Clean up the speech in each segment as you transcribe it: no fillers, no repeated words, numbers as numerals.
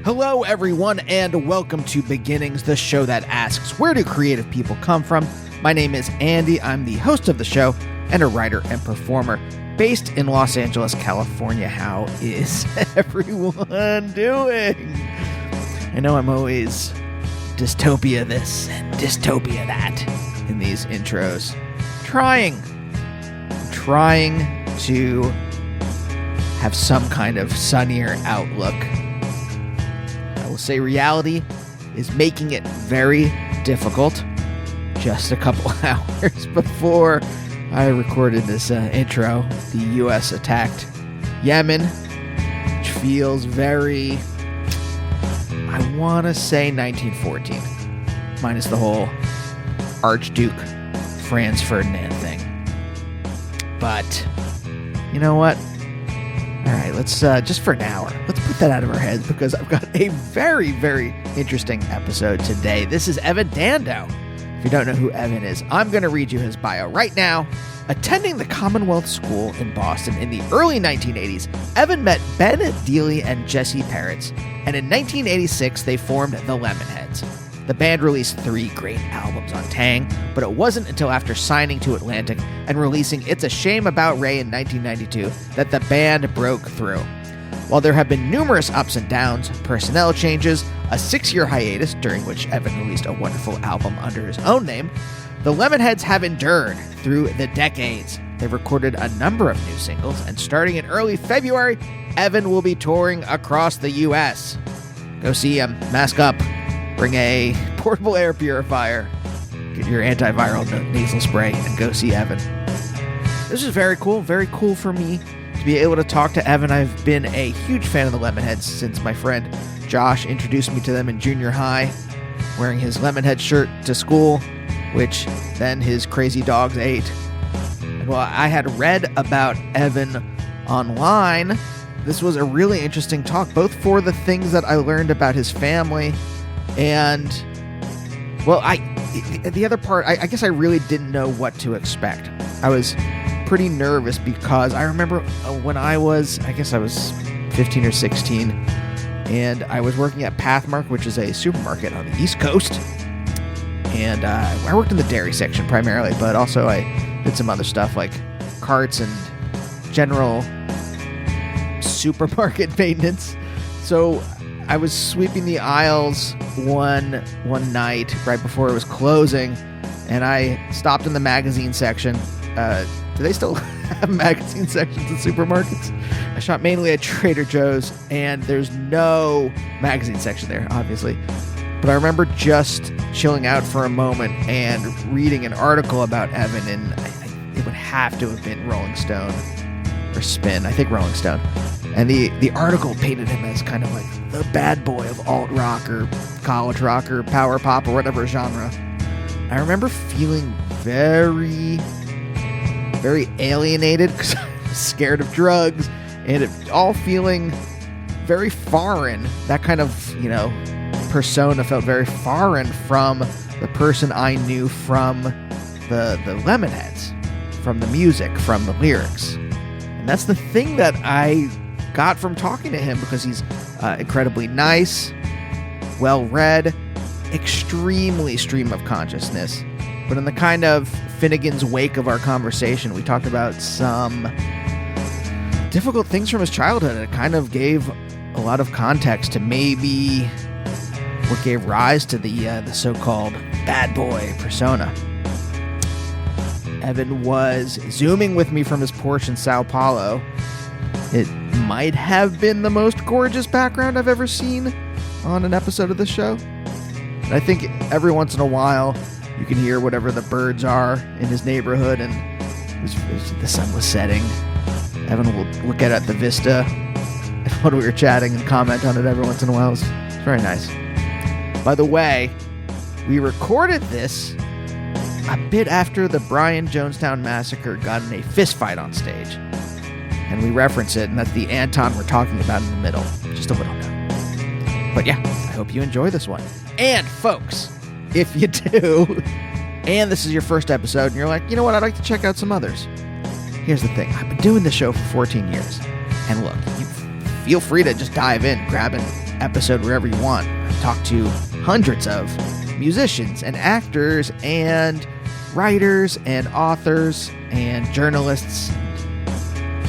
Hello, everyone, and welcome to Beginnings, the show that asks, where do creative people come from? My name is Andy. I'm the host of the show and a writer and performer based in Los Angeles, California. How is everyone doing? I know I'm always dystopia this and dystopia that in these intros. Trying to have some kind of sunnier outlook. I will say reality is making it very difficult. Just a couple hours before I recorded this intro, the U.S. attacked Yemen, which feels very, I want to say 1914, minus the whole Archduke Franz Ferdinand thing. But, you know what? All right, let's, just for an hour, let's put that out of our heads because I've got a very, very interesting episode today. This is Evan Dando. If you don't know who Evan is, I'm going to read you his bio right now. Attending the Commonwealth School in Boston in the early 1980s, Evan met Ben Dealey and Jesse Peretz, and in 1986 they formed the Lemonheads. The band released 3 great albums on Tang, but it wasn't until after signing to Atlantic and releasing It's a Shame About Ray in 1992 that the band broke through. While there have been numerous ups and downs, personnel changes, a 6-year hiatus during which Evan released a wonderful album under his own name, the Lemonheads have endured through the decades. They've recorded a number of new singles, and starting in early February, Evan will be touring across the U.S. Go see him, mask up, bring a portable air purifier, get your antiviral nasal spray, and go see Evan. This is very cool for me to be able to talk to Evan. I've been a huge fan of the Lemonheads since my friend Josh introduced me to them in junior high, wearing his Lemonhead shirt to school, which then his crazy dogs ate. And while I had read about Evan online, this was a really interesting talk, both for the things that I learned about his family and, well, the other part, I guess I really didn't know what to expect. I was pretty nervous because I remember when I was 15 or 16, and I was working at Pathmark, which is a supermarket on the East Coast. And I worked in the dairy section primarily, but also I did some other stuff like carts and general supermarket maintenance. So I was sweeping the aisles one night right before it was closing, and I stopped in the magazine section. Do they still have magazine sections in supermarkets? I shop mainly at Trader Joe's, and there's no magazine section there, obviously. But I remember just chilling out for a moment and reading an article about Evan, and it would have to have been Rolling Stone or Spin. I think Rolling Stone. And the article painted him as kind of like the bad boy of alt rock or college rock or power pop or whatever genre. I remember feeling very, very alienated because I was scared of drugs, and it all feeling very foreign. That kind of, persona felt very foreign from the person I knew from the Lemonheads, from the music, from the lyrics. And that's the thing that I got from talking to him, because he's incredibly nice, well-read, extremely stream of consciousness. But in the kind of Finnegan's Wake of our conversation, we talked about some difficult things from his childhood, and it kind of gave a lot of context to maybe what gave rise to the so-called bad boy persona. Evan was Zooming with me from his porch in Sao Paulo. It might have been the most gorgeous background I've ever seen on an episode of the show. And I think every once in a while you can hear whatever the birds are in his neighborhood, and the sun was setting. Evan will look at the vista when we were chatting and comment on it every once in a while. It's very nice. By the way, we recorded this a bit after the Bryan Jonestown massacre got in a fist fight on stage. And we reference it, and that's the Anton we're talking about in the middle. Just a little note. But yeah, I hope you enjoy this one. And folks, if you do, and this is your first episode, and you're like, you know what, I'd like to check out some others. Here's the thing. I've been doing this show for 14 years. And look, you feel free to just dive in, grab an episode wherever you want. Talk to hundreds of musicians and actors and writers and authors and journalists,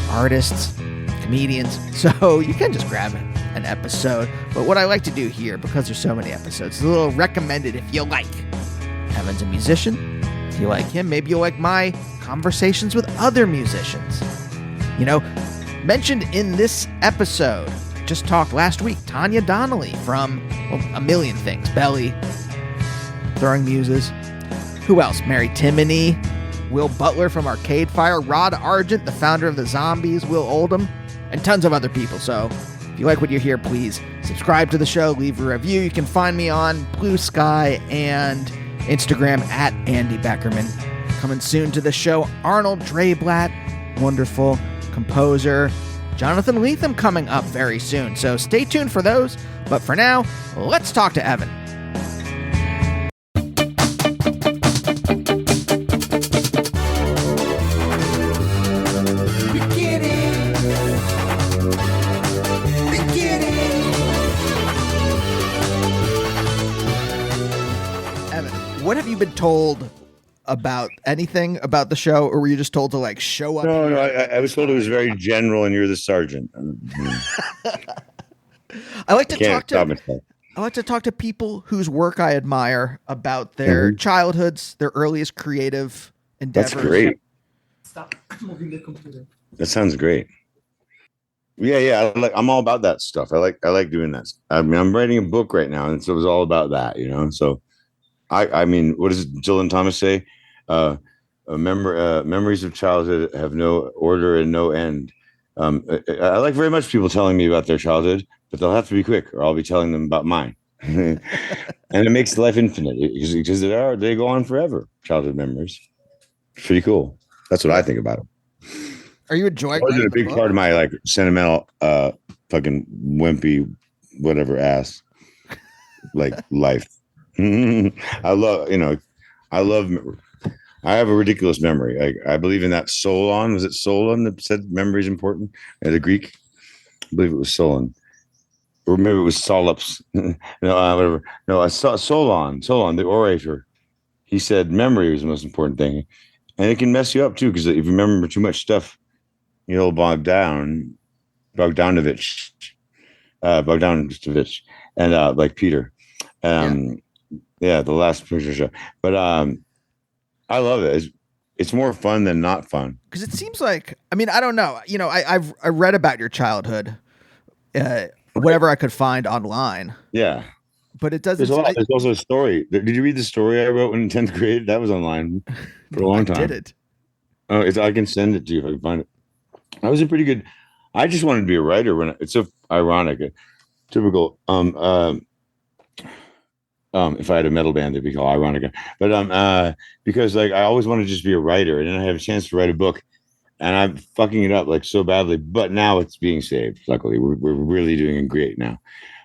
artists, comedians. So you can just grab an episode. But what I like to do here, because there's so many episodes, is a little recommended if you like. Evan's a musician. If you like him, maybe you'll like my conversations with other musicians. You know, mentioned in this episode, just talked last week, Tanya Donnelly from A Million Things, Belly, Throwing Muses. Who else? Mary Timony, Will Butler from Arcade Fire, Rod Argent, the founder of the Zombies, Will Oldham, and tons of other people. So if you like what you hear, please subscribe to the show, leave a review. You can find me on Blue Sky and Instagram at Andy Beckerman. Coming soon to the show, Arnold Drayblatt, wonderful composer. Jonathan Lethem coming up very soon, so stay tuned for those. But for now, let's talk to Evan. Evan, what have you been told about anything about the show, or were you just told to like show up? No, I was told it was very general, and you're the sergeant. I like to talk to people whose work I admire about their childhoods, their earliest creative endeavors. That's great. Stop moving the computer. That sounds great. Yeah. I'm all about that stuff. I like doing that. I mean, I'm writing a book right now, and so it was all about that, you know. So, I mean, what does Dylan Thomas say? Memories of childhood have no order and no end. I like very much people telling me about their childhood, but they'll have to be quick, or I'll be telling them about mine. And it makes life infinite because they go on forever. Childhood memories, pretty cool. That's what I think about it. Are you enjoying? Was it a big part of my like sentimental, fucking wimpy, whatever ass, like life? I have a ridiculous memory. I believe in that Solon. Was it Solon that said memory is important? The Greek, I believe it was Solon, or maybe it was Solops. Whatever. No, I saw Solon, the orator. He said memory was the most important thing, and it can mess you up too, because if you remember too much stuff, you'll Bogdanovich, and like Peter. Yeah, the last picture show. But I love it. It's more fun than not fun. Because it seems like, I mean, I don't know. You know, I read about your childhood, whatever I could find online. Yeah. But it doesn't. There's also a story. Did you read the story I wrote in 10th grade? That was online for a long time. I did it. Oh, I can send it to you if I can find it. I was a pretty good. I just wanted to be a writer it's so ironic, typical. If I had a metal band, it'd be called Ironica. But because like I always wanted to just be a writer, and then I have a chance to write a book, and I'm fucking it up like so badly. But now it's being saved. Luckily, we're really doing great now.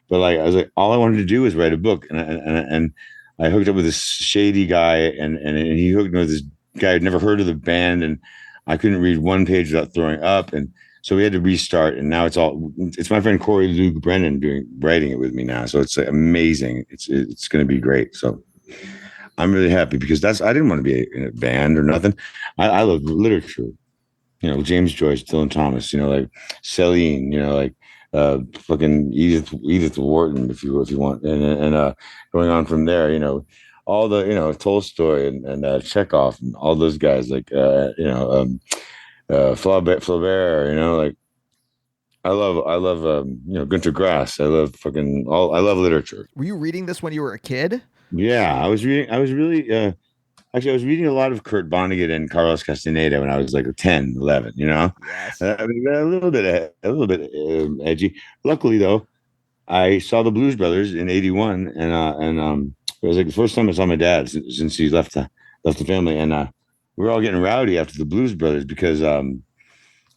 But like I was like, all I wanted to do was write a book, and I hooked up with this shady guy, and he hooked me with this guy I'd never heard of the band, and I couldn't read one page without throwing up, and so we had to restart, and now it's my friend Corey Luke Brennan writing it with me now. So it's like, amazing. It's going to be great. So I'm really happy because I didn't want to be in a band or nothing. I love literature, you know, James Joyce, Dylan Thomas, you know, like Celine, you know, like fucking Edith Wharton, if you want, and going on from there, you know, all the, you know, Tolstoy and Chekhov and all those guys, like Flaubert, you know, like I love you know, Gunter Grass. I love literature. Were you reading this when you were a kid? Yeah, I was reading a lot of Kurt Vonnegut and Carlos Castaneda when I was like 10, 11, you know. Yes. I mean, a little bit edgy. Luckily though, I saw the Blues Brothers in '81, and it was like the first time I saw my dad since he left the family, and we were all getting rowdy after the Blues Brothers because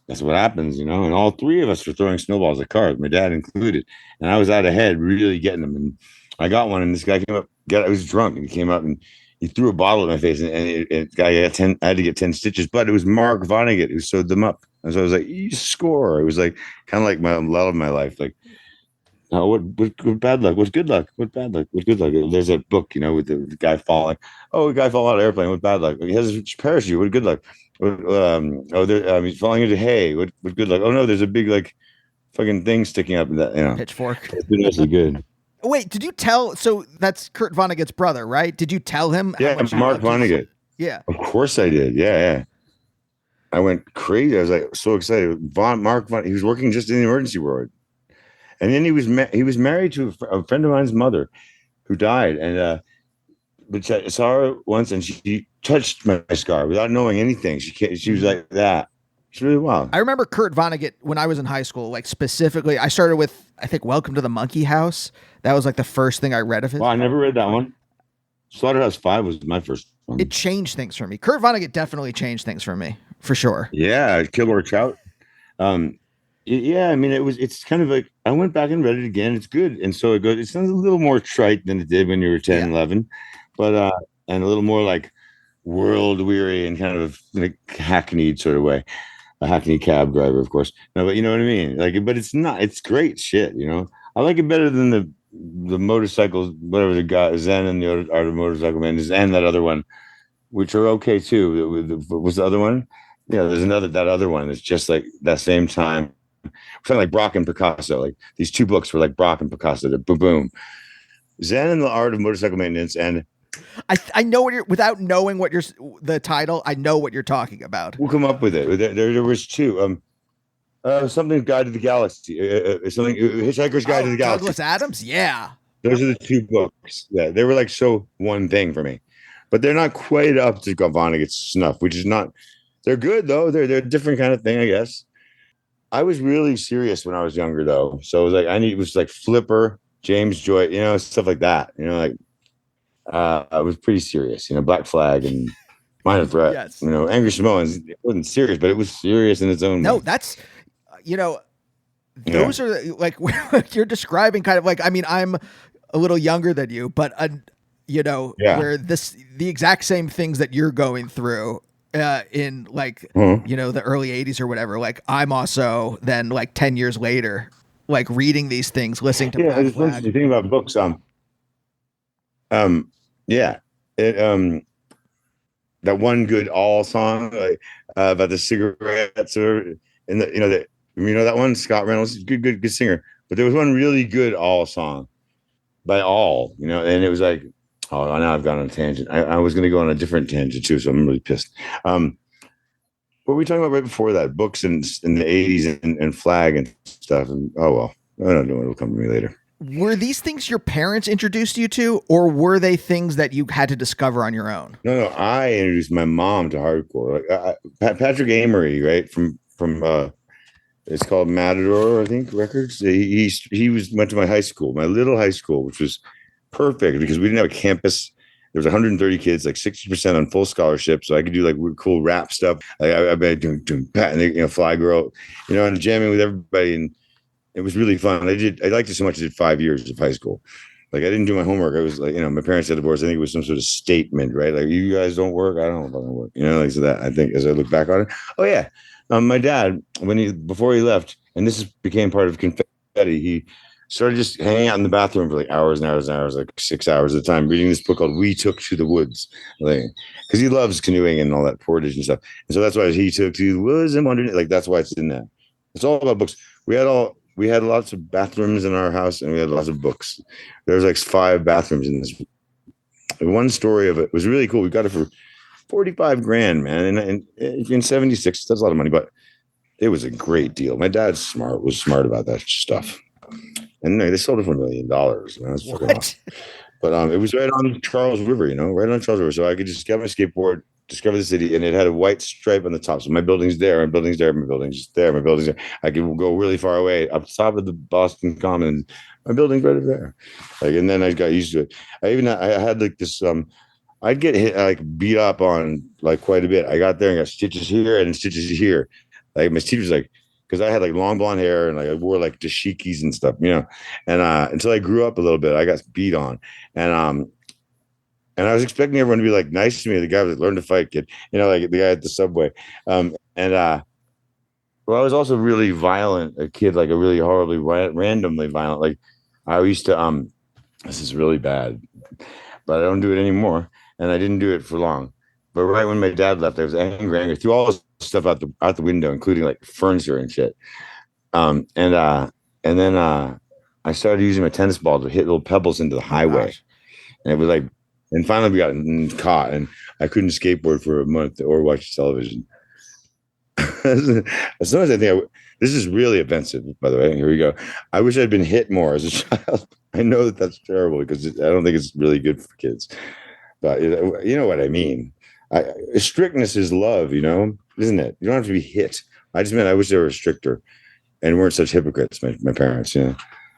that's what happens, you know. And all three of us were throwing snowballs at cars, my dad included, and I was out ahead, really getting them. And I got one, and this guy came up. I was drunk, and he came up and he threw a bottle in my face, and I got 10. I had to get 10 stitches, but it was Mark Vonnegut who sewed them up, and so I was like, "You score!" It was like kind of like a lot of my life, like. Oh, what bad luck? What's good luck? What bad luck? What's good luck? There's a book, with the guy falling. Oh, a guy fall out of an airplane. What bad luck? He has a parachute. What good luck? He's falling into hay. What good luck? Oh no, there's a big like fucking thing sticking up in that. Pitchfork. It's really good. Wait, did you tell? So that's Kurt Vonnegut's brother, right? Did you tell him? Yeah, Mark Vonnegut. Yeah, of course I did. Yeah. I went crazy. I was like so excited. Mark Vonnegut. He was working just in the emergency ward. And then he was married to a friend of mine's mother, who died. And but I saw her once, and she touched my scar without knowing anything. She was like that. It's really wild. I remember Kurt Vonnegut when I was in high school. Like specifically, I started with I think Welcome to the Monkey House. That was like the first thing I read of his. Well, I never read that one. Slaughterhouse-Five was my first one. It changed things for me. Kurt Vonnegut definitely changed things for me, for sure. Yeah, Killer Trout. Yeah, I mean, it's kind of like I went back and read it again. It's good. And so it goes, it sounds a little more trite than it did when you were 10, 11, but, and a little more like world weary and kind of like hackneyed sort of way. A hackneyed cab driver, of course. No, but you know what I mean? Like, but it's great shit, I like it better than the motorcycles, whatever the guy, Zen and the Art of Motorcycle Man, and that other one, which are okay too. What was the other one? Yeah, there's that other one that's just like that same time. Something like Brock and Picasso. Like these two books were like Brock and Picasso. Boom, boom. Zen and the Art of Motorcycle Maintenance. And I know what without knowing what the title, I know what you're talking about. We'll come up with it. There was two. Something Guide to the Galaxy. Something Hitchhiker's Guide to the Galaxy. Douglas Adams. Yeah. Those are the two books. Yeah, they were like so one thing for me, but they're not quite up to Vonnegut's snuff, which is not. They're good though. They're a different kind of thing, I guess. I was really serious when I was younger, though. So it was like it was like Flipper, James Joyce, stuff like that. I was pretty serious. Black Flag and Minor Threat. Yes. Angry Samoans. It wasn't serious, but it was serious in its own way. No, that's those are like you're describing kind of like. I mean, I'm a little younger than you, but where the exact same things that you're going through. In like the early 80s or whatever, like I'm also then like 10 years later like reading these things, listening to Black Flag. The thing about books that one good all song like about the cigarettes or in the that one, Scott Reynolds, good singer, but there was one really good all song by All, and it was like, oh, now I've gone on a tangent. I was going to go on a different tangent too, so I'm really pissed. What were we talking about right before that? Books in the 80s and Flag and stuff. And oh well, I don't know. It'll come to me later. Were these things your parents introduced you to, or were they things that you had to discover on your own? No. I introduced my mom to hardcore. Like Patrick Amory, right from it's called Matador, I think, Records. He went to my high school, my little high school, which was perfect because we didn't have a campus. There was 130 kids, like 60% on full scholarship, so I could do like cool rap stuff. Like I've been doing Pat and Fly Girl, and jamming with everybody, and it was really fun. I liked it so much. I did 5 years of high school. Like I didn't do my homework. I was like, my parents had divorced. I think it was some sort of statement, right? Like you guys don't work, I don't fucking work. Like so that I think as I look back on it. Oh yeah, my dad before he left, and this became part of Confetti. He started just hanging out in the bathroom for like hours and hours and hours, like 6 hours at a time, reading this book called We Took to the Woods, because he loves canoeing and all that portage and stuff. And so that's why he took to the woods and wondered, like that's why it's in there. It's all about books. We had lots of bathrooms in our house, and we had lots of books. There was like 5 bathrooms in this. One story of it was really cool. We got it for $45,000, man, and in '76, that's a lot of money, but it was a great deal. My dad was smart about that stuff. And they sold it for $1 million. That's fucking awesome. But it was right on Charles River, right on Charles River. So I could just get my skateboard, discover the city, and it had a white stripe on the top. So my building's there, my building's there, my building's there, my building's there. I could go really far away up top of the Boston Common. My building's right over there. And then I got used to it. I had like this. I'd get hit, like beat up on like quite a bit. I got there and got stitches here and stitches here. Like my teacher's like. Because I had like long blonde hair and like I wore like dashikis and stuff, and until I grew up a little bit, I got beat on, and And I was expecting everyone to be like nice to me. The guy was like, learn to fight, kid. Like the guy at the subway. And well, I was also really violent, a kid, like a really horribly randomly violent. Like I used to this is really bad, but I don't do it anymore. And I didn't do it for long. But right when my dad left, I was angry, threw all this stuff out the window, including like furniture and shit. And then I started using my tennis ball to hit little pebbles into the Oh highway. gosh. And it was like, and finally we got caught, and I couldn't skateboard for a month or watch television. As soon as I think this is really offensive, by the way. Here we go. I wish I'd been hit more as a child. I know that that's terrible because I don't think it's really good for kids, but you know what I mean. Strictness is love, isn't it? You don't have to be hit. I just meant I wish they were stricter and weren't such hypocrites. My parents, they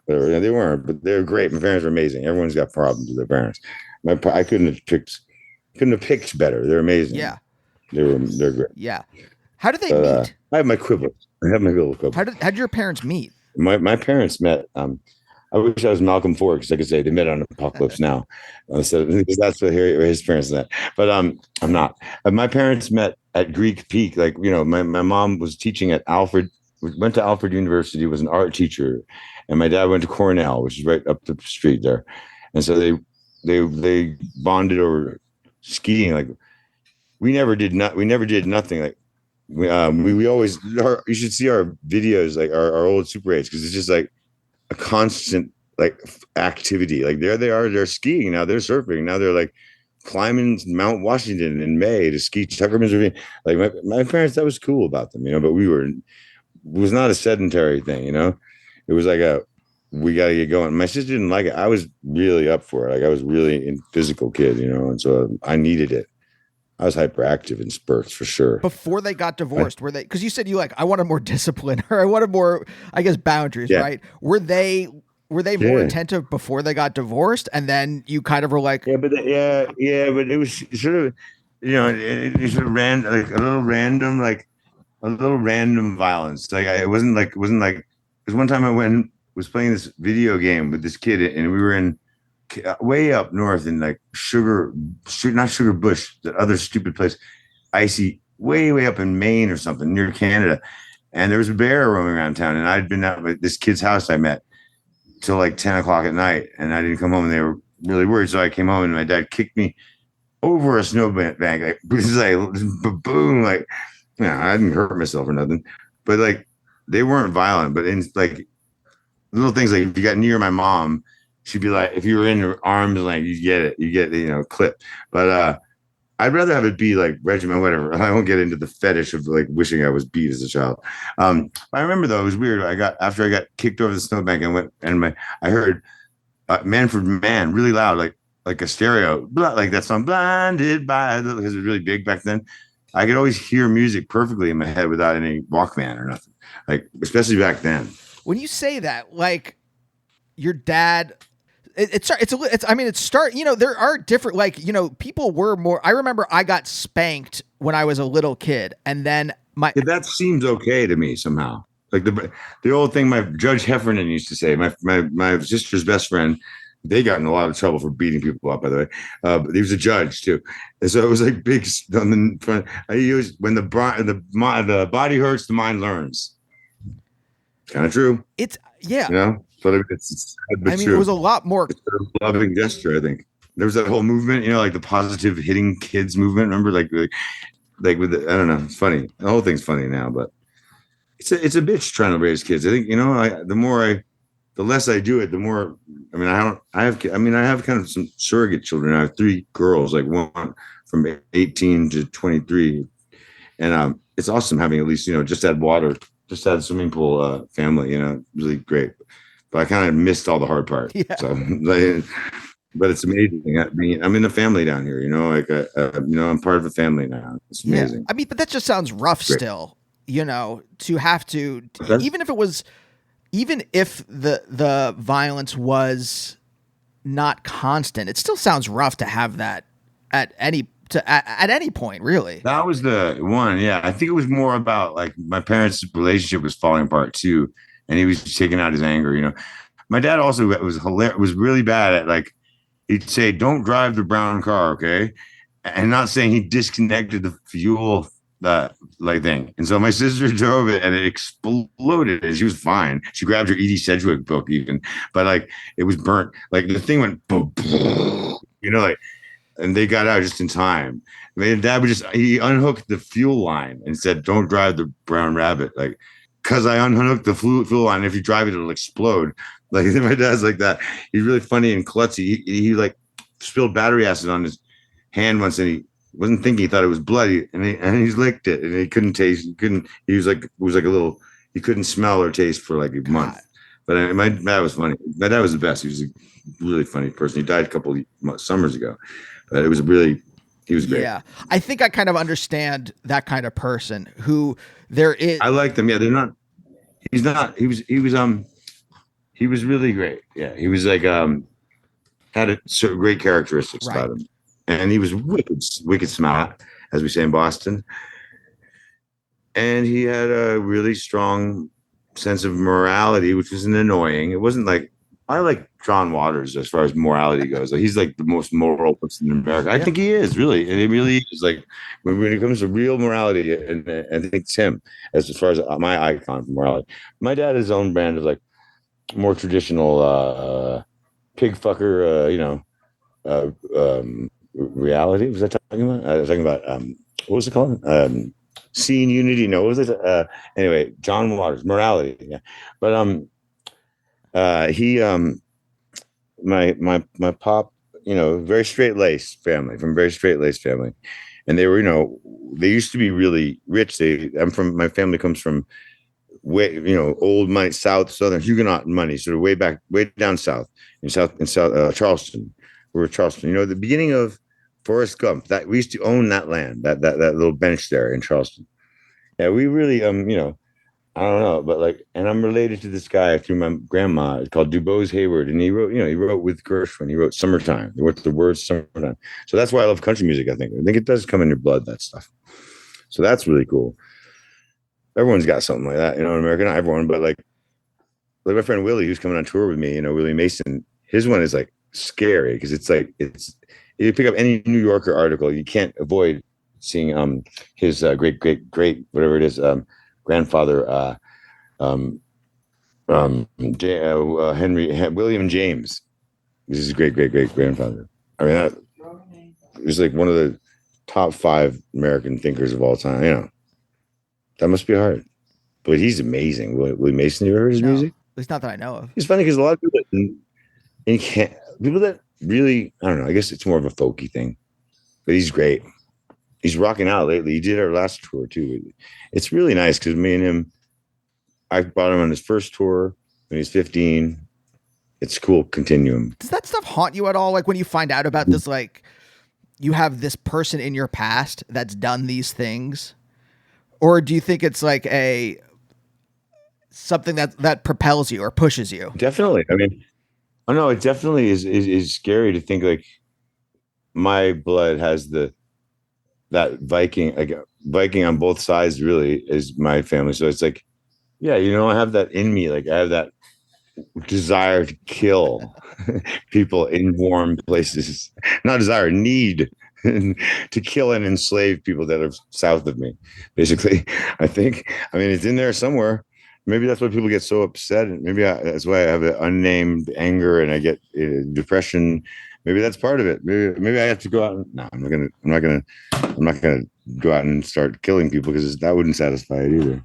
weren't, but they were great. My parents were amazing. Everyone's got problems with their parents. I couldn't have picked better. They're amazing. Yeah. They're great. Yeah. How did they meet? I have my quibbles. I have my little quibbles. How did your parents meet? My parents met. I wish I was Malcolm Ford because I could say they met on Apocalypse Now. So because that's where his parents met. But I'm not. My parents met at Greek Peak. Like my mom was teaching at Alfred. Went to Alfred University. Was an art teacher, and my dad went to Cornell, which is right up the street there. And so they bonded over skiing. Like we never did nothing. Like we always you should see our videos, like our old Super 8s, because it's just like a constant like activity. Like there they are, they're skiing now, they're surfing now, they're like climbing Mount Washington in May to ski Tuckerman's Ravine. Like my parents, that was cool about them, but it was not a sedentary thing, it was like we got to get going. My sister didn't like it. I was really up for it. Like I was really a physical kid, and so I needed it. I was hyperactive in spurts for sure. Before they got divorced, were they? Because you said I wanted more discipline, or I wanted more, I guess, boundaries, right? Were they more attentive before they got divorced, and then you kind of were like, but but it was sort of, it sort of ran like a little random violence. Like it wasn't like because one time I was playing this video game with this kid, and we were in way up north in like not Sugar Bush, that other stupid place, icy, way up in Maine or something near Canada. And there was a bear roaming around town, and I'd been out at this kid's house I met till like 10 o'clock at night, and I didn't come home, and they were really worried. So I came home, and my dad kicked me over a snowbank, like boom, like I didn't hurt myself or nothing, but like they weren't violent. But in like little things, like if you got near my mom, she'd be like, if you were in her arms, like you get clipped. But I'd rather have it be like regiment, whatever. I won't get into the fetish of like wishing I was beat as a child. I remember though, it was weird. After I got kicked over the snowbank I heard Manfred Mann really loud, like a stereo, like that song, Blinded by the, because it was really big back then. I could always hear music perfectly in my head without any Walkman or nothing. Like, especially back then. When you say that, like your dad, there are different, like, people were more, I remember I got spanked when I was a little kid, and then that seems okay to me somehow. Like the old thing my Judge Heffernan used to say, my sister's best friend, they got in a lot of trouble for beating people up, by the way. But he was a judge too. And so it was like big on the front. I used, when the body hurts, the mind learns. Kind of true. It's, yeah. But it's true. It was a lot more. It's a loving gesture, I think. There was that whole movement, like the positive hitting kids movement. Remember, like with the, I don't know. It's funny. The whole thing's funny now, but it's a bitch trying to raise kids. I think the less I do it, the more. I have kind of some surrogate children. I have 3 girls, like one from 18 to 23, and it's awesome having at least just add water, just add swimming pool family. Really great. But I kind of missed all the hard part. Yeah. So, but it's amazing. I'm in a family down here. I'm part of a family now. It's amazing. Yeah. But that just sounds rough still. To have to, even if the violence was not constant, it still sounds rough to have that at any point, really. That was the one. Yeah, I think it was more about like my parents' relationship was falling apart too. And he was taking out his anger, My dad also was hilarious, was really bad at like he'd say, "Don't drive the brown car, okay?" And not saying he disconnected the fuel like thing. And so my sister drove it and it exploded. And she was fine. She grabbed her Edie Sedgwick book even, but like it was burnt. Like the thing went boom, like, and they got out just in time. My dad would he unhooked the fuel line and said, "Don't drive the brown rabbit." Like, cause I unhooked the fuel line. If you drive it, it'll explode. Like my dad's like that. He's really funny and klutzy. He like spilled battery acid on his hand once, and he wasn't thinking. He thought it was bloody, and he licked it, and he couldn't taste. He was like, it was like a little. He couldn't smell or taste for like a month. But my dad was funny. My dad was the best. He was a really funny person. He died a couple of summers ago, but he was great. Yeah, I think I kind of understand that kind of person who there is. I like them. Yeah, they're not. He's not. He was really great. Yeah, he was like had a certain great characteristics about him. And he was wicked smart, as we say in Boston. And he had a really strong sense of morality, which wasn't annoying. It wasn't like, I like John Waters as far as morality goes. Like, he's like the most moral person in America. I think he is, really. And he really is, like, when it comes to real morality, and I think it's him as far as my icon for morality. My dad has his own brand of like more traditional pig fucker, reality. Was I talking about? I was talking about what was it called? Seeing Unity. No, what was it? Anyway, John Waters, morality. Yeah, but he my pop, very straight laced family, from very straight laced family, and they were, they used to be really rich. My family comes from way, old money, southern Huguenot money, sort of way down south in Charleston. We're Charleston. The beginning of Forrest Gump, that we used to own that land, that little bench there in Charleston. Yeah, we really, I don't know, but like, and I'm related to this guy through my grandma. It's called DuBose Hayward, and he wrote with Gershwin. He wrote "Summertime." He wrote the words "Summertime." So that's why I love country music. I think it does come in your blood, that stuff. So that's really cool. Everyone's got something like that, in America. Not everyone, but like my friend Willie, who's coming on tour with me. Willie Mason. His one is like scary because it's like you pick up any New Yorker article, you can't avoid seeing his great whatever it is grandfather William James. This is his great grandfather. I mean, that was like one of the top 5 American thinkers of all time. That must be hard, but he's amazing. Willie Mason, you ever heard his music? At least not that I know of. It's funny because a lot of people that really, I don't know, I guess it's more of a folky thing, but he's great. He's rocking out lately. He did our last tour too. It's really nice because me and him, I brought him on his first tour when he was 15. It's cool. Continuum. Does that stuff haunt you at all? Like when you find out about this, like you have this person in your past that's done these things, or do you think it's like something that propels you or pushes you? Definitely. I mean, oh no, it definitely is scary to think like my blood has that Viking on both sides really is my family. So it's like, yeah, I have that in me. Like I have that desire to kill people in warm places, not desire, need to kill and enslave people that are south of me. Basically, I mean, it's in there somewhere. Maybe that's why people get so upset. Maybe that's why I have an unnamed anger and I get depression. Maybe that's part of it. Maybe I have to go out. No, I'm not gonna go out and start killing people because that wouldn't satisfy it either.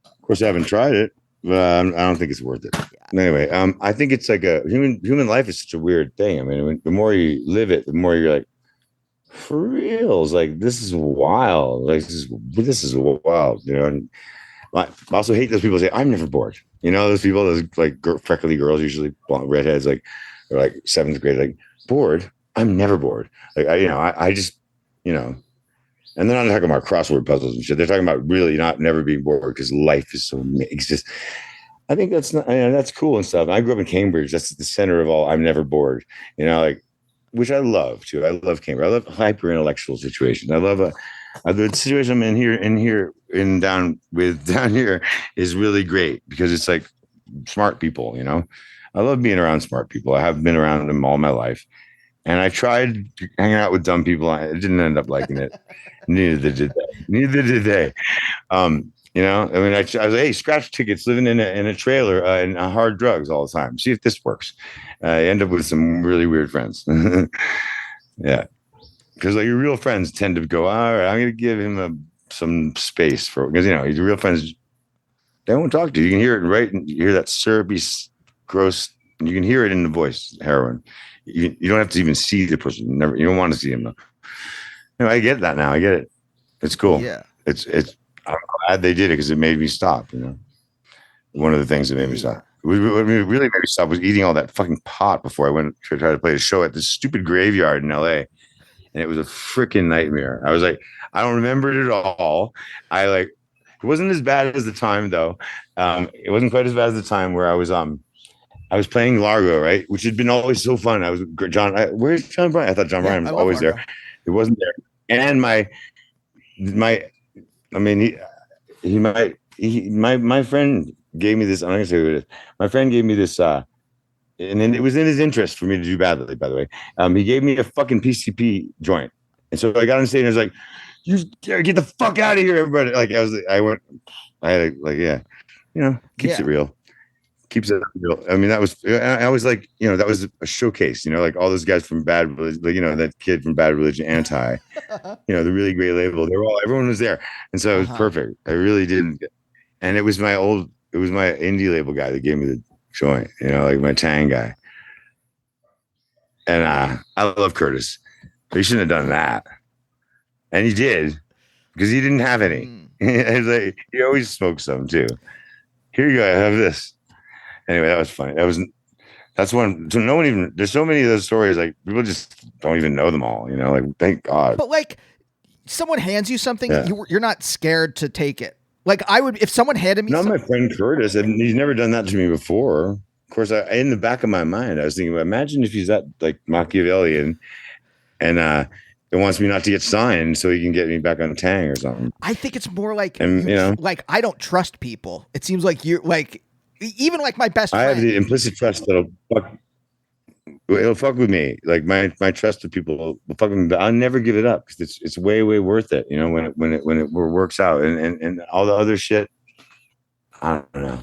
Of course, I haven't tried it, but I don't think it's worth it. Anyway, I think it's like a human life is such a weird thing. I mean, the more you live it, the more you're like, for real. It's like this is wild. Like this is wild. And I also hate those people who say I'm never bored. Those people, those like freckly girls, usually blonde redheads, like they're like 7th grade, like bored. I'm never bored. Like I just and they're not talking about crossword puzzles and shit. They're talking about really never being bored because life is so just. I think that's cool and stuff. I grew up in Cambridge. That's the center of all. I'm never bored. Which I love too. I love Cambridge. I love hyper intellectual situations. I love the situation I'm in down here is really great because it's like smart people. I love being around smart people. I have been around them all my life. And I tried hanging out with dumb people. I didn't end up liking it. Neither did they. Neither did they. You know, I mean, I was like, hey, scratch tickets, living in a trailer and hard drugs all the time. See if this works. I end up with some really weird friends. Yeah, because like your real friends tend to go, all right, I'm going to give him some space for, because your real friends, they won't talk to you. You can hear it right, and you hear that syrupy, gross. You can hear it in the voice. Heroin. You don't have to even see the person. You don't want to see him though. I get that now. I get it. It's cool. Yeah. It's. I'm glad they did it because it made me stop. One of the things that made me stop. What really made me stop was eating all that fucking pot before I went to try to play a show at this stupid graveyard in LA. And it was a freaking nightmare. I was like, I don't remember it at all. It wasn't as bad as the time though. It wasn't quite as bad as the time where I was playing Largo, right? Which had been always so fun. I was where's John Bryan? I thought John Bryan was always Largo. There. It wasn't there. And my friend gave me this. I'm not gonna say who it is. My friend gave me this, and then it was in his interest for me to do badly. By the way, he gave me a fucking PCP joint, and so I got on stage and I was like, "You get the fuck out of here, everybody!" Like keeps it real. Keeps it real. I mean, that was, I was like, that was a showcase, like all those guys from Bad Religion, that kid from Bad Religion, Anti, the really great label. Everyone was there. And so it was perfect. I really didn't. And it was my indie label guy that gave me the joint, like my Tang guy. And I love Curtis. But he shouldn't have done that. And he did, because he didn't have any. He always smoked some too. Here you go. I have this. Anyway, that was funny. That's one. So no one even. There's so many of those stories. Like people just don't even know them all. Like thank God. But like, someone hands you something, you're not scared to take it. Like I would, if someone handed me. Not my friend Curtis. And he's never done that to me before. Of course, in the back of my mind, I was thinking, imagine if he's that like Machiavellian, and it wants me not to get signed so he can get me back on Tang or something. I think it's more like, like I don't trust people. It seems like you're like. Even like my best friend. I have the implicit trust that it'll fuck with me. Like my trust of people will fuck with me, but I'll never give it up because it's way worth it. When it works out and all the other shit. I don't know.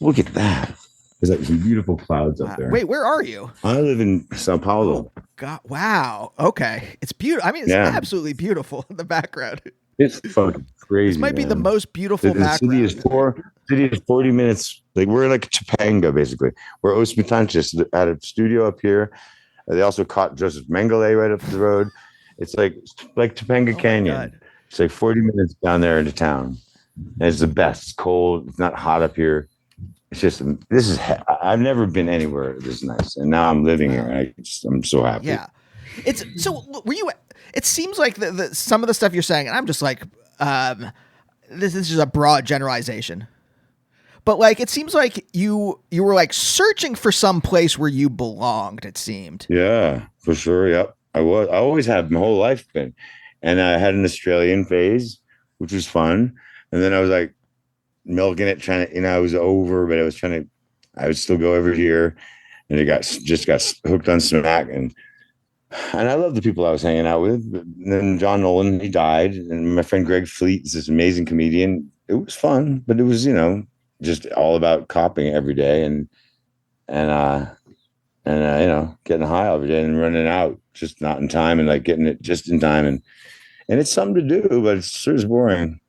Look at that. There's like some beautiful clouds up there. Wait, where are you? I live in Sao Paulo. Oh, God, wow. Okay, it's beautiful. I mean, it's absolutely beautiful in the background. It's fucking crazy. This might be the most beautiful background. City is 40 minutes. Like we're like Topanga, basically. We're Os Mutantes at a studio up here. They also caught Joseph Mengele right up the road. It's like Topanga Canyon. It's like 40 minutes down there into town. And it's the best. It's cold. It's not hot up here. It's just I've never been anywhere this nice, and now I'm living here. I'm so happy. Yeah, it's so. Were you? It seems like some of the stuff you're saying, and I'm just like, this is just a broad generalization. But like, it seems like you were like searching for some place where you belonged. It seemed. Yeah, for sure. Yep, I was. I always have my whole life been, and I had an Australian phase, which was fun, and then I was like milking it, trying to. I was over, but I would still go over here, and it got hooked on smack, and I love the people I was hanging out with. And then John Nolan, he died, and my friend Greg Fleet is this amazing comedian. It was fun, but it was just all about copying every day and getting high every day and running out just not in time and like getting it just in time and it's something to do, but it sure is boring.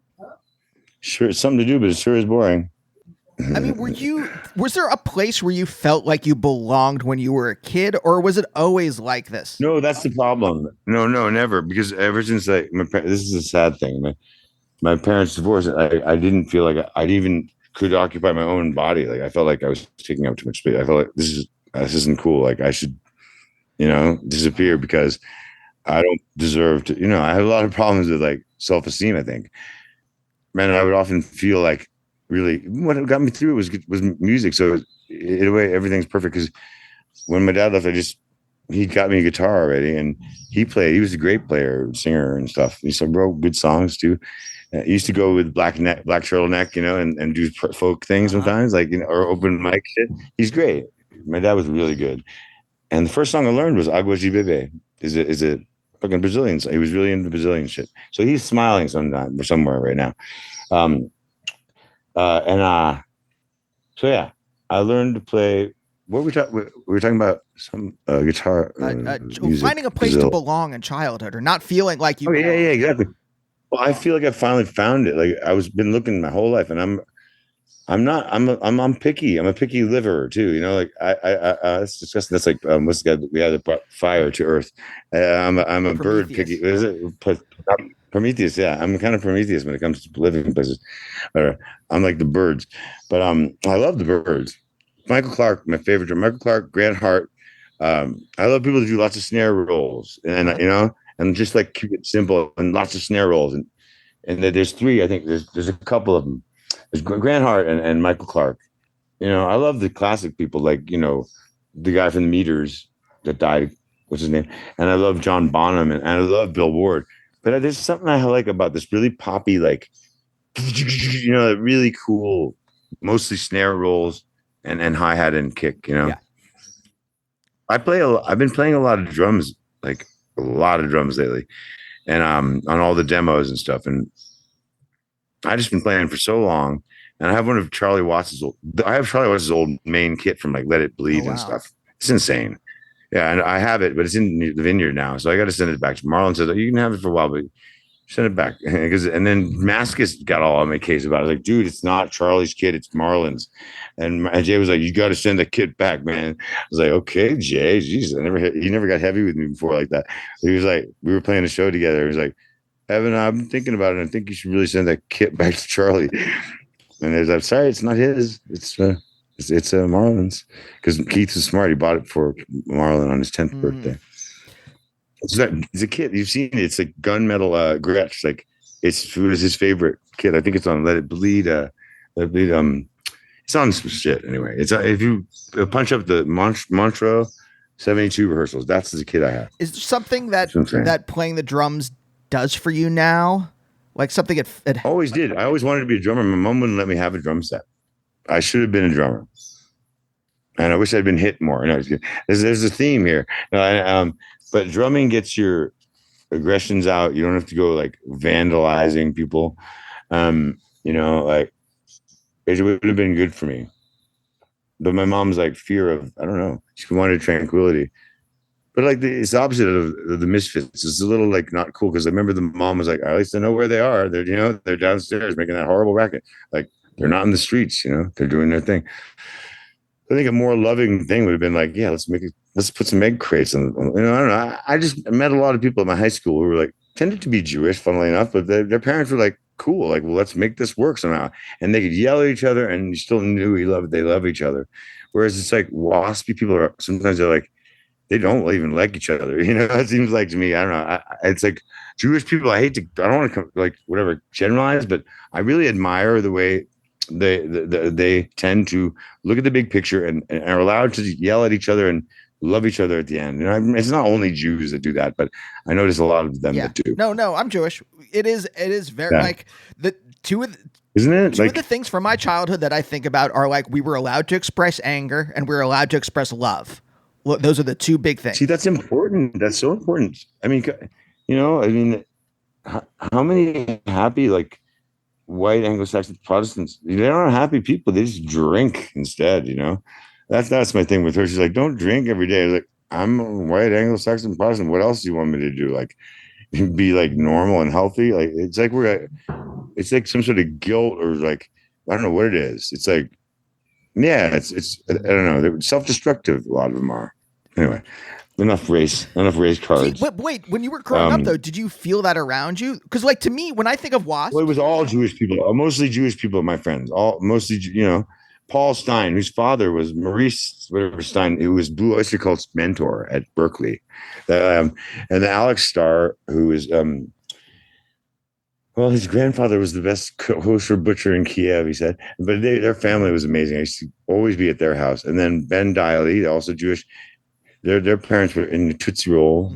Sure, it's something to do, but it sure is boring. I mean, was there a place where you felt like you belonged when you were a kid, or was it always like this? No, that's the problem. No, never. Because ever since this is a sad thing. My parents divorced. I didn't feel like I even could occupy my own body. Like I felt like I was taking up too much space. I felt like this isn't cool. Like I should, disappear because I don't deserve to. I have a lot of problems with like self-esteem. I think, man, I would often feel like really what got me through it was music. So in a way, everything's perfect because when my dad left, he got me a guitar already, and he was a great player, singer, and stuff. He wrote good songs too. He used to go with black turtleneck, and do folk things sometimes, like or open mic shit. He's great. My dad was really good, And the first song I learned was Agua de Bebe. Is a fucking Brazilian. So he was really into Brazilian shit. So he's smiling sometime or somewhere right now. Um, and so yeah, I learned to play. What were we talking? We were talking about some guitar music. Finding a place to Brazil. belong in childhood, or not feeling like you Oh belong. yeah, exactly. Well, I feel like I finally found it. Like I was been looking my whole life, and I'm not. I'm picky. I'm a picky liver too. You know, like that's disgusting. That's like what's the guy we had that brought fire to Earth. I'm a bird Prometheus. picky. Is it Prometheus? Yeah, I'm kind of Prometheus when it comes to living places. Or I'm like the birds, but I love the birds. Michael Clark, my favorite drummer. Michael Clark, Grant Hart. I love people that do lots of snare rolls, and you know, and just like keep it simple and lots of snare rolls, and there's three. I think there's a couple of them. There's Grant Hart and Michael Clark. You know, I love the classic people like, you know, the guy from the Meters that died. What's his name? And I love John Bonham and I love Bill Ward. But there's something I like about this really poppy, like, you know, really cool, mostly snare rolls and hi hat and kick. You know, Yeah. I've been playing a lot of drums, like a lot of drums lately, and on all the demos and stuff. And I just been playing for so long, and I have one of Charlie Watts's old. I have Charlie Watts's old main kit from like Let It Bleed and stuff. It's insane. Yeah, and I have it, but it's in the vineyard now, so I got to send it back. Marlon said, "You can have it for a while, but send it back." Because and then Maskus got all on my case about it. I was like, "Dude, it's not Charlie's kit; it's Marlon's." And Jay was like, "You got to send the kit back, man." I was like, "Okay, Jay." Jesus, he never got heavy with me before like that. He was like, we were playing a show together. He was like, Evan, I'm thinking about it. I think you should really send that kit back to Charlie. And I'm sorry, it's not his. It's Marlon's, because Keith is smart. He bought it for Marlon on his 10th birthday. It's a kit. You've seen it. It's like gunmetal Gretsch. Like it was his favorite kit. I think it's on Let It Bleed. Let It Bleed. It's on some shit anyway. It's if you punch up the Montreux 72 rehearsals. That's the kit I have. Is there something that playing the drums does for you now? Like something it always did. I always wanted to be a drummer. My mom wouldn't let me have a drum set. I should have been a drummer, and I wish I'd been hit more. No, there's a theme here. No, but drumming gets your aggressions out. You don't have to go like vandalizing people. You know, like it would have been good for me. But my mom's like fear of, I don't know. She wanted tranquility. But like it's the opposite of the Misfits. It's a little like not cool because I remember the mom was like, at least I know where they are. They're downstairs making that horrible racket. Like they're not in the streets. They're doing their thing. I think a more loving thing would have been like, yeah, let's put some egg crates on. I don't know. I just met a lot of people at my high school who were like tended to be Jewish, funnily enough, but their parents were like, cool, like, well, let's make this work somehow. And they could yell at each other, and you still knew they love each other. Whereas it's like waspy people are sometimes they're like, they don't even like each other. It seems like to me, I don't know. It's like Jewish people. I don't want to like whatever generalize, but I really admire the way they tend to look at the big picture and are allowed to yell at each other and love each other at the end. It's not only Jews that do that, but I notice a lot of them that do. No, I'm Jewish. It is very like the two of the things from my childhood that I think about are like we were allowed to express anger and we were allowed to express love. Well, those are the two big things. See, that's important. That's so important. I mean, how many happy like white Anglo-Saxon Protestants? They aren't happy people. They just drink instead. That's my thing with her. She's like, don't drink every day. I was like, I'm a white Anglo-Saxon Protestant. What else do you want me to do? Like, be like normal and healthy? Like, it's like some sort of guilt or like, I don't know what it is. It's like, yeah, it's I don't know. They're self-destructive. A lot of them are. Anyway, enough race cards. See, wait, when you were growing up though, did you feel that around you? Because like to me, when I think of WASP, well, it was all Jewish people, mostly Jewish people. My friends, mostly Paul Stein, whose father was Maurice Stein, who was Blue Oyster Cult's mentor at Berkeley, and then Alex Starr, who is well, his grandfather was the best kosher butcher in Kiev, he said. But their family was amazing. I used to always be at their house. And then Ben Diley, also Jewish, their parents were in the Tootsie Roll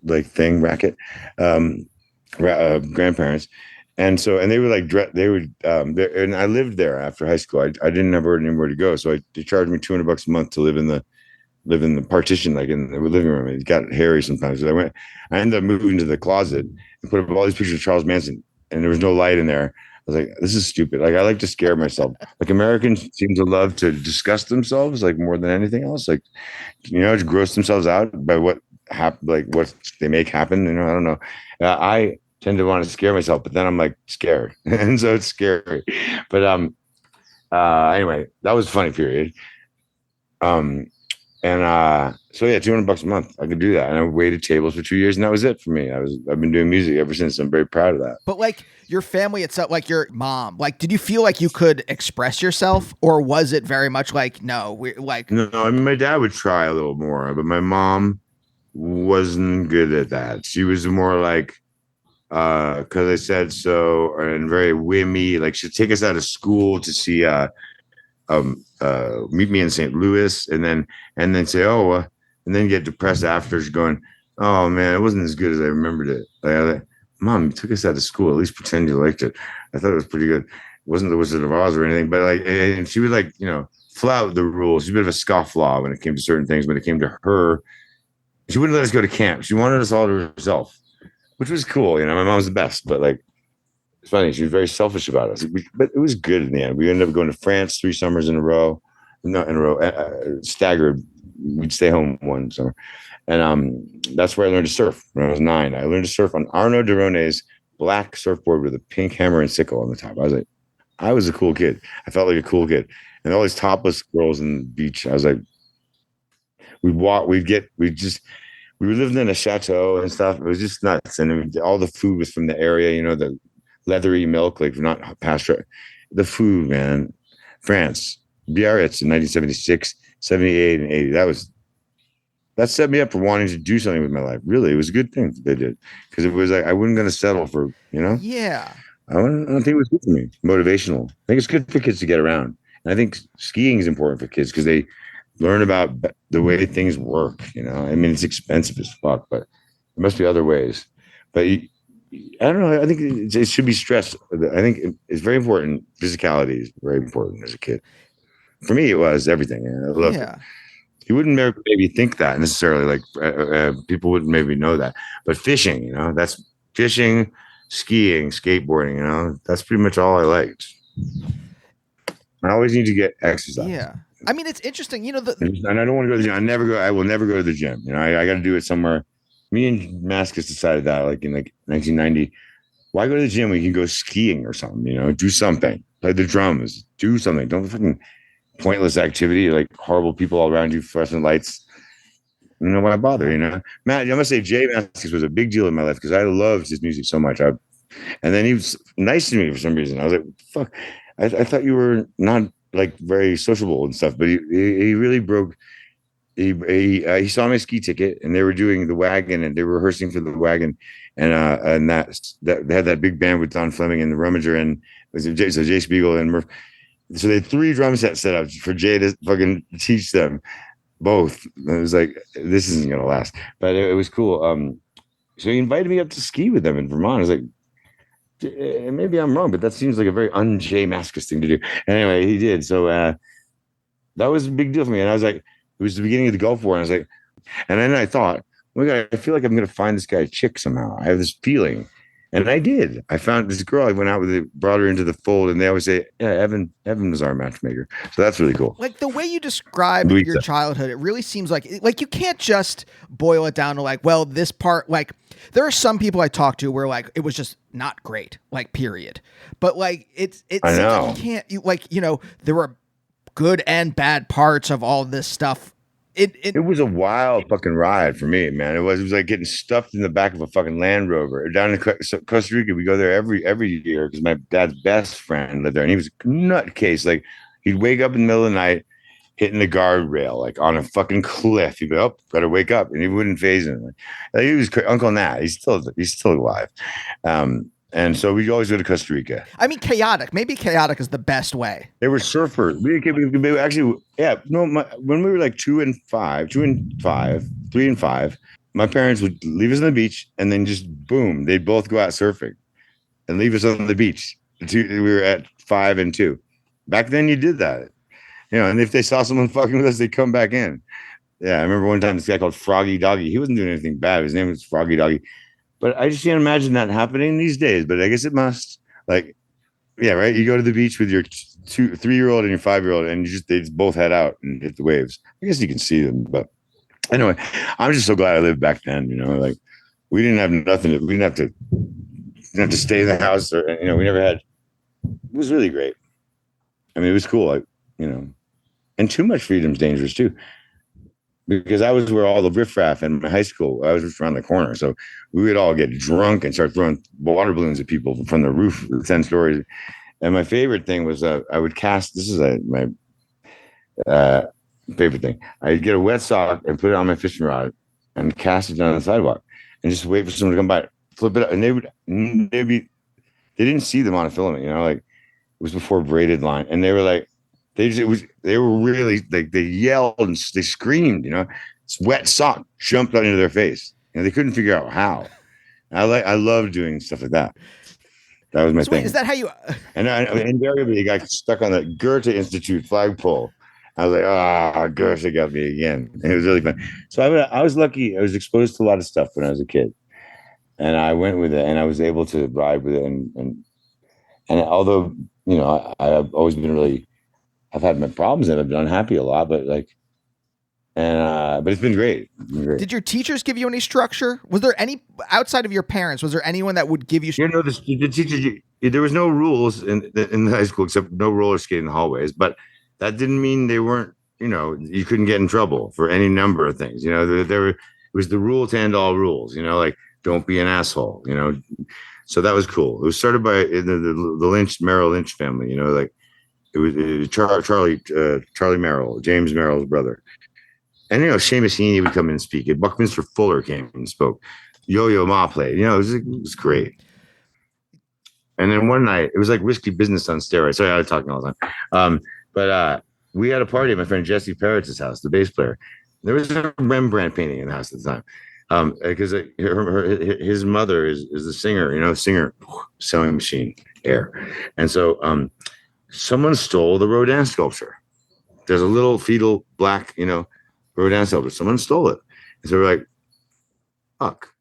like thing racket, grandparents. And they were like, and I lived there after high school. I didn't have anywhere to go. So they charged me $200 a month to live in the live in the partition, like in the living room. It got hairy sometimes. I ended up moving to the closet and put up all these pictures of Charles Manson, and there was no light in there. I was like, this is stupid. Like, I like to scare myself. Like, Americans seem to love to disgust themselves, like, more than anything else. Like, to gross themselves out by what what they make happen. I don't know. I tend to want to scare myself, but then I'm like scared, and so it's scary. But anyway, that was a funny period. So yeah, $200 a month. I could do that. And I waited tables for 2 years, and that was it for me. I've been doing music ever since. I'm very proud of that. But like your family itself, like your mom, like, did you feel like you could express yourself, or was it very much like, no, we're like, no, I mean, my dad would try a little more, but my mom wasn't good at that. She was more like, cause I said so, and very whimmy. Like, she'd take us out of school to see, meet me in St. Louis, and then say, and then get depressed after. She's going, oh man, it wasn't as good as I remembered it. Like, Mom, you took us out of school. At least pretend you liked it. I thought it was pretty good. It wasn't the Wizard of Oz or anything, but like, and she would like, flout the rules. She's a bit of a scofflaw when it came to certain things. When it came to her, she wouldn't let us go to camp. She wanted us all to herself, which was cool. My mom's the best, but like, it's funny. She was very selfish about us, but it was good in the end. We ended up going to France 3 summers in a row, staggered. We'd stay home one summer. And that's where I learned to surf when I was 9. I learned to surf on Arnaud Derone's black surfboard with a pink hammer and sickle on the top. I was a cool kid. I felt like a cool kid. And all these topless girls on the beach. I was like, we lived in a chateau and stuff. It was just nuts. And all the food was from the area, the leathery milk, like not pastured. The food, man. France, Biarritz in 1976, 78, and 80. That set me up for wanting to do something with my life. Really, it was a good thing that they did, because it was like I wasn't going to settle for, Yeah. I don't think it was good for me. Motivational. I think it's good for kids to get around. And I think skiing is important for kids because they learn about the way things work. I mean, it's expensive as fuck, but there must be other ways. But I don't know. I think it should be stressed. I think it's very important. Physicality is very important as a kid. For me, it was everything. I loved it. You wouldn't maybe think that necessarily. Like people wouldn't maybe know that. But fishing, that's fishing, skiing, skateboarding. That's pretty much all I liked. I always need to get exercise. Yeah. I mean, it's interesting, and I don't want to go to the gym. I will never go to the gym. I got to do it somewhere. Me and Mascus decided that, like in 1990. Why go to the gym when you can go skiing or something? Do something. Play the drums. Do something. Don't fucking pointless activity, like horrible people all around you, fluorescent lights. Why bother? Matt, I must say, Jay Mascus was a big deal in my life because I loved his music so much. And then he was nice to me for some reason. I was like, fuck. I thought you were not like very sociable and stuff, but he really broke. He saw my ski ticket, and they were doing the wagon, and they were rehearsing for the wagon, and that they had that big band with Don Fleming and the Rummager, and Jay Spiegel and Murph. So they had 3 drum sets set up for Jay to fucking teach them both. And it was like, this isn't gonna last, but it was cool. So he invited me up to ski with them in Vermont. I was like, maybe I'm wrong, but that seems like a very un-Jay Mascus thing to do. Anyway, he did. So that was a big deal for me. And I was like, it was the beginning of the Gulf War. And I was like, and then I thought, oh my God, I feel like I'm going to find this guy a chick somehow. I have this feeling. And I did. I found this girl. I went out with it, brought her into the fold, and they always say, yeah, Evan was our matchmaker. So that's really cool. Like the way you describe your childhood, it really seems like you can't just boil it down to like, well, this part, like there are some people I talk to where like it was just not great, like period. But like it seems like you can't, there were good and bad parts of all this stuff. It was a wild fucking ride for me, man. It was like getting stuffed in the back of a fucking Land Rover down in Costa Rica. We go there every year because my dad's best friend lived there, and he was a nutcase. Like he'd wake up in the middle of the night, hitting the guardrail, like on a fucking cliff. He'd go, "Oh, better wake up," and he wouldn't phase him. Like, he was Uncle Nat. He's still alive. And so we always go to Costa Rica. I mean, chaotic. Maybe chaotic is the best way. They were surfers. We actually, yeah. No, when we were like 2 and 5, 3 and 5, my parents would leave us on the beach, and then just boom, they'd both go out surfing, and leave us on the beach. We were at 5 and 2. Back then, you did that, and if they saw someone fucking with us, they'd come back in. Yeah, I remember one time this guy called Froggy Doggy. He wasn't doing anything bad. His name was Froggy Doggy. But I just can't imagine that happening these days. But I guess it must. Like, yeah, right. You go to the beach with your 3-year-old and your 5-year-old, and they just both head out and hit the waves. I guess you can see them, but anyway, I'm just so glad I lived back then. Like we didn't have nothing. We didn't have to stay in the house, or we never had. It was really great. I mean, it was cool. And too much freedom is dangerous too. Because I was where all the riffraff in my high school, I was just around the corner. So we would all get drunk and start throwing water balloons at people from the roof, 10 stories. And my favorite thing was I would cast, this is my favorite thing. I'd get a wet sock and put it on my fishing rod and cast it down the sidewalk and just wait for someone to come by, flip it up. And they didn't see the monofilament, like it was before braided line. And they were like, they were really like, they yelled and they screamed, this wet sock jumped into their face and they couldn't figure out how. I love doing stuff like that. That was my thing. Wait, is that how you? And invariably, got stuck on the Goethe Institute flagpole. I was like, Goethe got me again. And it was really fun. So I was lucky. I was exposed to a lot of stuff when I was a kid, and I went with it, and I was able to ride with it. And although I've always been I've had my problems and I've been unhappy a lot, but but it's been great. Did your teachers give you any structure? Was there any outside of your parents? Was there anyone that would give you? The teachers. There was no rules in the high school except no roller skating in the hallways, but that didn't mean they weren't. You couldn't get in trouble for any number of things. It was the rule to end all rules. Like don't be an asshole. So that was cool. It was started by the Merrill Lynch family. Like it was Charlie Merrill, James Merrill's brother. And, Seamus Heaney would come in and speak. And Buckminster Fuller came and spoke. Yo-Yo Ma played. It was great. And then one night, it was like risky business on steroids. Sorry, I was talking all the time. But we had a party at my friend Jesse Parrott's house, the bass player. There was a Rembrandt painting in the house at the time. Because his mother is the singer, singer, sewing machine, air. And so someone stole the Rodin sculpture. There's a little fetal black, Rodin sculpture. Someone stole it. And so we're like, fuck.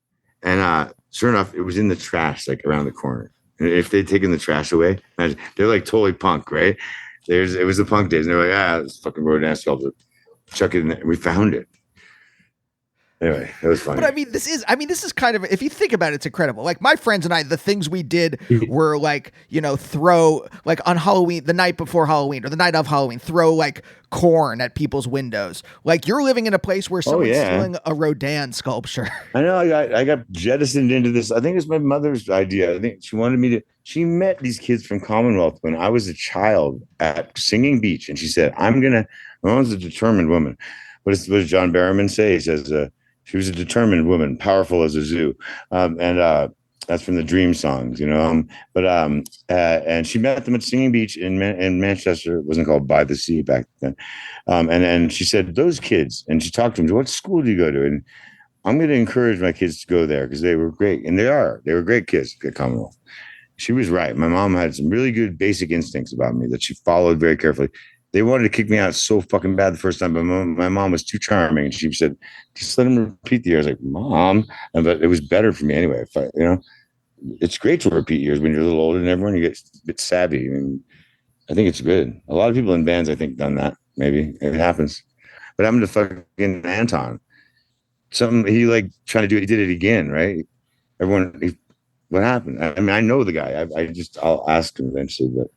And sure enough, it was in the trash, like around the corner. And if they'd taken the trash away, imagine, they're like totally punk, right? It was the punk days. And they're like, this fucking Rodin sculpture. Chuck it in there. And we found it. Anyway, it was funny. But this is kind of, if you think about it, it's incredible. Like my friends and I, the things we did were like, throw like on Halloween, the night before Halloween or the night of Halloween, throw like corn at people's windows. Like you're living in a place where someone's stealing a Rodin sculpture. I know. I got jettisoned into this. I think it's my mother's idea. I think she wanted me to. She met these kids from Commonwealth when I was a child at Singing Beach, and she said, my mom's a determined woman. What does John Barrowman say? He says, she was a determined woman, powerful as a zoo. And that's from the Dream songs, and she met them at Singing Beach in Manchester. It wasn't called By the Sea back then. And she said, those kids, and she talked to them, what school do you go to? And I'm going to encourage my kids to go there because they were great. And they were great kids at Commonwealth. She was right. My mom had some really good basic instincts about me that she followed very carefully. They wanted to kick me out so fucking bad the first time, but my mom was too charming. And she said, just let him repeat the year. I was like, Mom. But it was better for me anyway. It's great to repeat years when you're a little older than everyone. You get a bit savvy. I think it's good. A lot of people in bands, I think, done that. Maybe it happens. But I'm to fucking Anton. Something he trying to do it. He did it again, right? What happened? I know the guy. I'll ask him eventually, but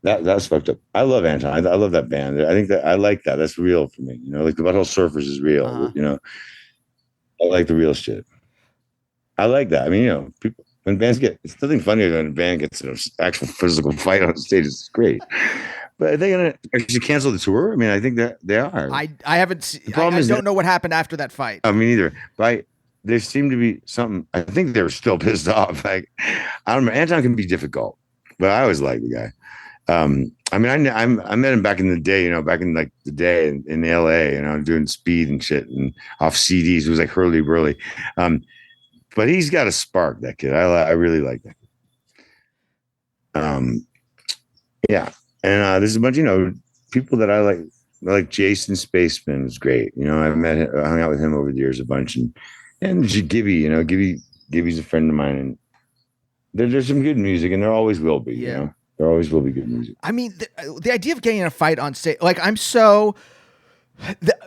that's fucked up. I love Anton. I love that band. I think that I like that. That's real for me. Like the Butthole Surfers is real. I like the real shit. I like that. People when bands it's nothing funnier than a band gets in an actual physical fight on stage. It's great. But are they gonna actually cancel the tour? I think that they are. I haven't. I don't know what happened after that fight. Me neither. But there seemed to be something. I think they were still pissed off. I don't know. Anton can be difficult, but I always like the guy. I met him back in the day, back in the day in LA, doing speed and shit and off CDs. It was like hurly burly. But he's got a spark, that kid. I really like that kid. Yeah. And there's a bunch, people that I like. like Jason Spaceman was great. You know, I met him, I hung out with him over the years a bunch, and Gibby, you know, Gibby's a friend of mine, and there's some good music, and there always will be. Yeah. You know, there always will be good music. I mean, the idea of getting in a fight on stage, like I'm so.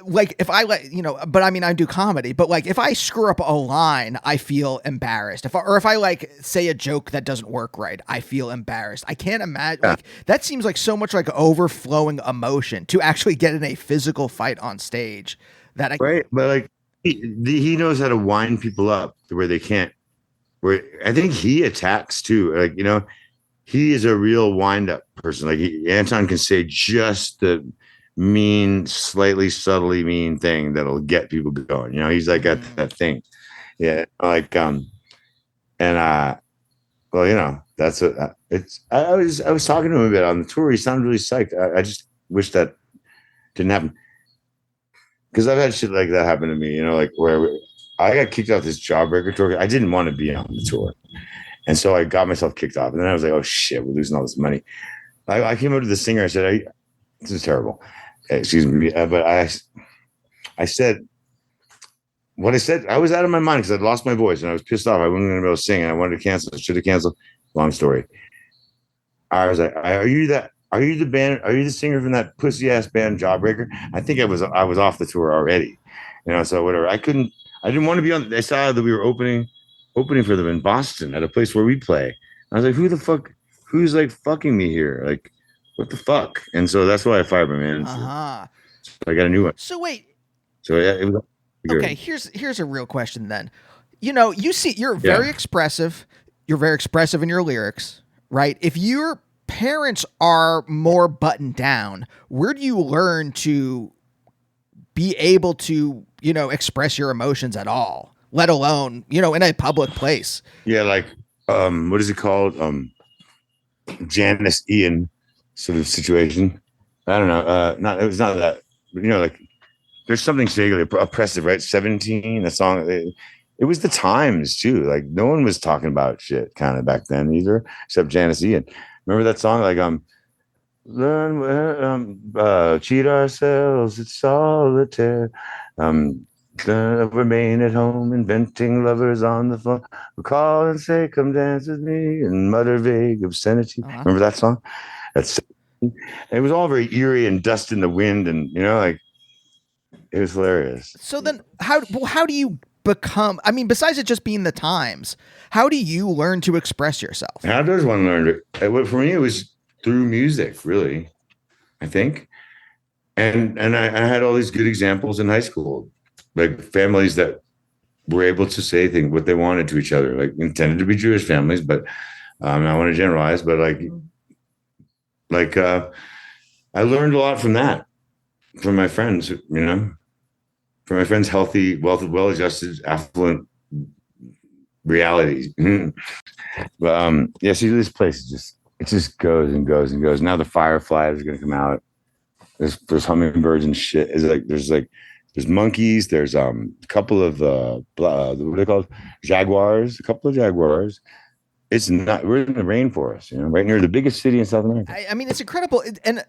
Like if I but I mean I do comedy, but like if I screw up a line, I feel embarrassed. If I like say a joke that doesn't work right, I feel embarrassed. I can't imagine like that seems like so much like overflowing emotion to actually get in a physical fight on stage. Right, but like he knows how to wind people up to where they can't. Where I think he attacks too. Like, you know, he is a real wind up person. Like Anton can say just the mean, slightly subtly mean thing that'll get people going. You know, he's like got that thing. Yeah. Like, well, you know, that's it's, I was talking to him a bit on the tour. He sounded really psyched. I just wish that didn't happen. Cause I've had shit like that happen to me, you know, like where I got kicked off this Jawbreaker tour. I didn't want to be on the tour. And so I got myself kicked off. And then I was like, oh shit, we're losing all this money. I came up to the singer. I said, this is terrible. Excuse me, but I said what I said. I was out of my mind because I'd lost my voice and I was pissed off. I wasn't going to be able to sing, and I wanted to cancel. I should have canceled. Long story. I was like, "Are you the band? Are you the singer from that pussy ass band Jawbreaker?" I think I was off the tour already, you know. So whatever. I didn't want to be on. I saw that we were opening for them in Boston at a place where we play. I was like, who the fuck? Who's like fucking me here? Like, what the fuck? And so that's why I fired my manager. So I got a new one. So wait. So yeah, it was okay. Here's a real question then. You know, you're very expressive. You're very expressive in your lyrics, right? If your parents are more buttoned down, where do you learn to be able to, you know, express your emotions at all, let alone, you know, in a public place? Yeah, like what is it called? Janice Ian sort of situation. I don't know. It was not that, you know, like there's something vaguely oppressive, right? 17, the song, it was the times too. Like no one was talking about shit kind of back then either, except Janice Ian. Remember that song? Like, cheat ourselves, it's solitaire. Remain at home, inventing lovers on the phone. We'll call and say, come dance with me, and mutter vague obscenity. Remember that song? It was all very eerie and dust in the wind, and you know, like it was hilarious. So then, how do you become? I mean, besides it just being the times, how do you learn to express yourself? How does one learn it? For me, it was through music, really. I think, and I had all these good examples in high school, like families that were able to say things what they wanted to each other, like intended to be Jewish families, but I want to generalize, but I learned a lot from that, from my friends, you know, from my friends' healthy, well-adjusted, affluent realities. But yeah, see, this place just goes and goes and goes. Now the Fireflies are going to come out. There's hummingbirds and shit. There's monkeys. There's a couple of what are they called? Jaguars. A couple of jaguars. It's not. We're in the rainforest, you know, right near the biggest city in South America. I mean, it's incredible, and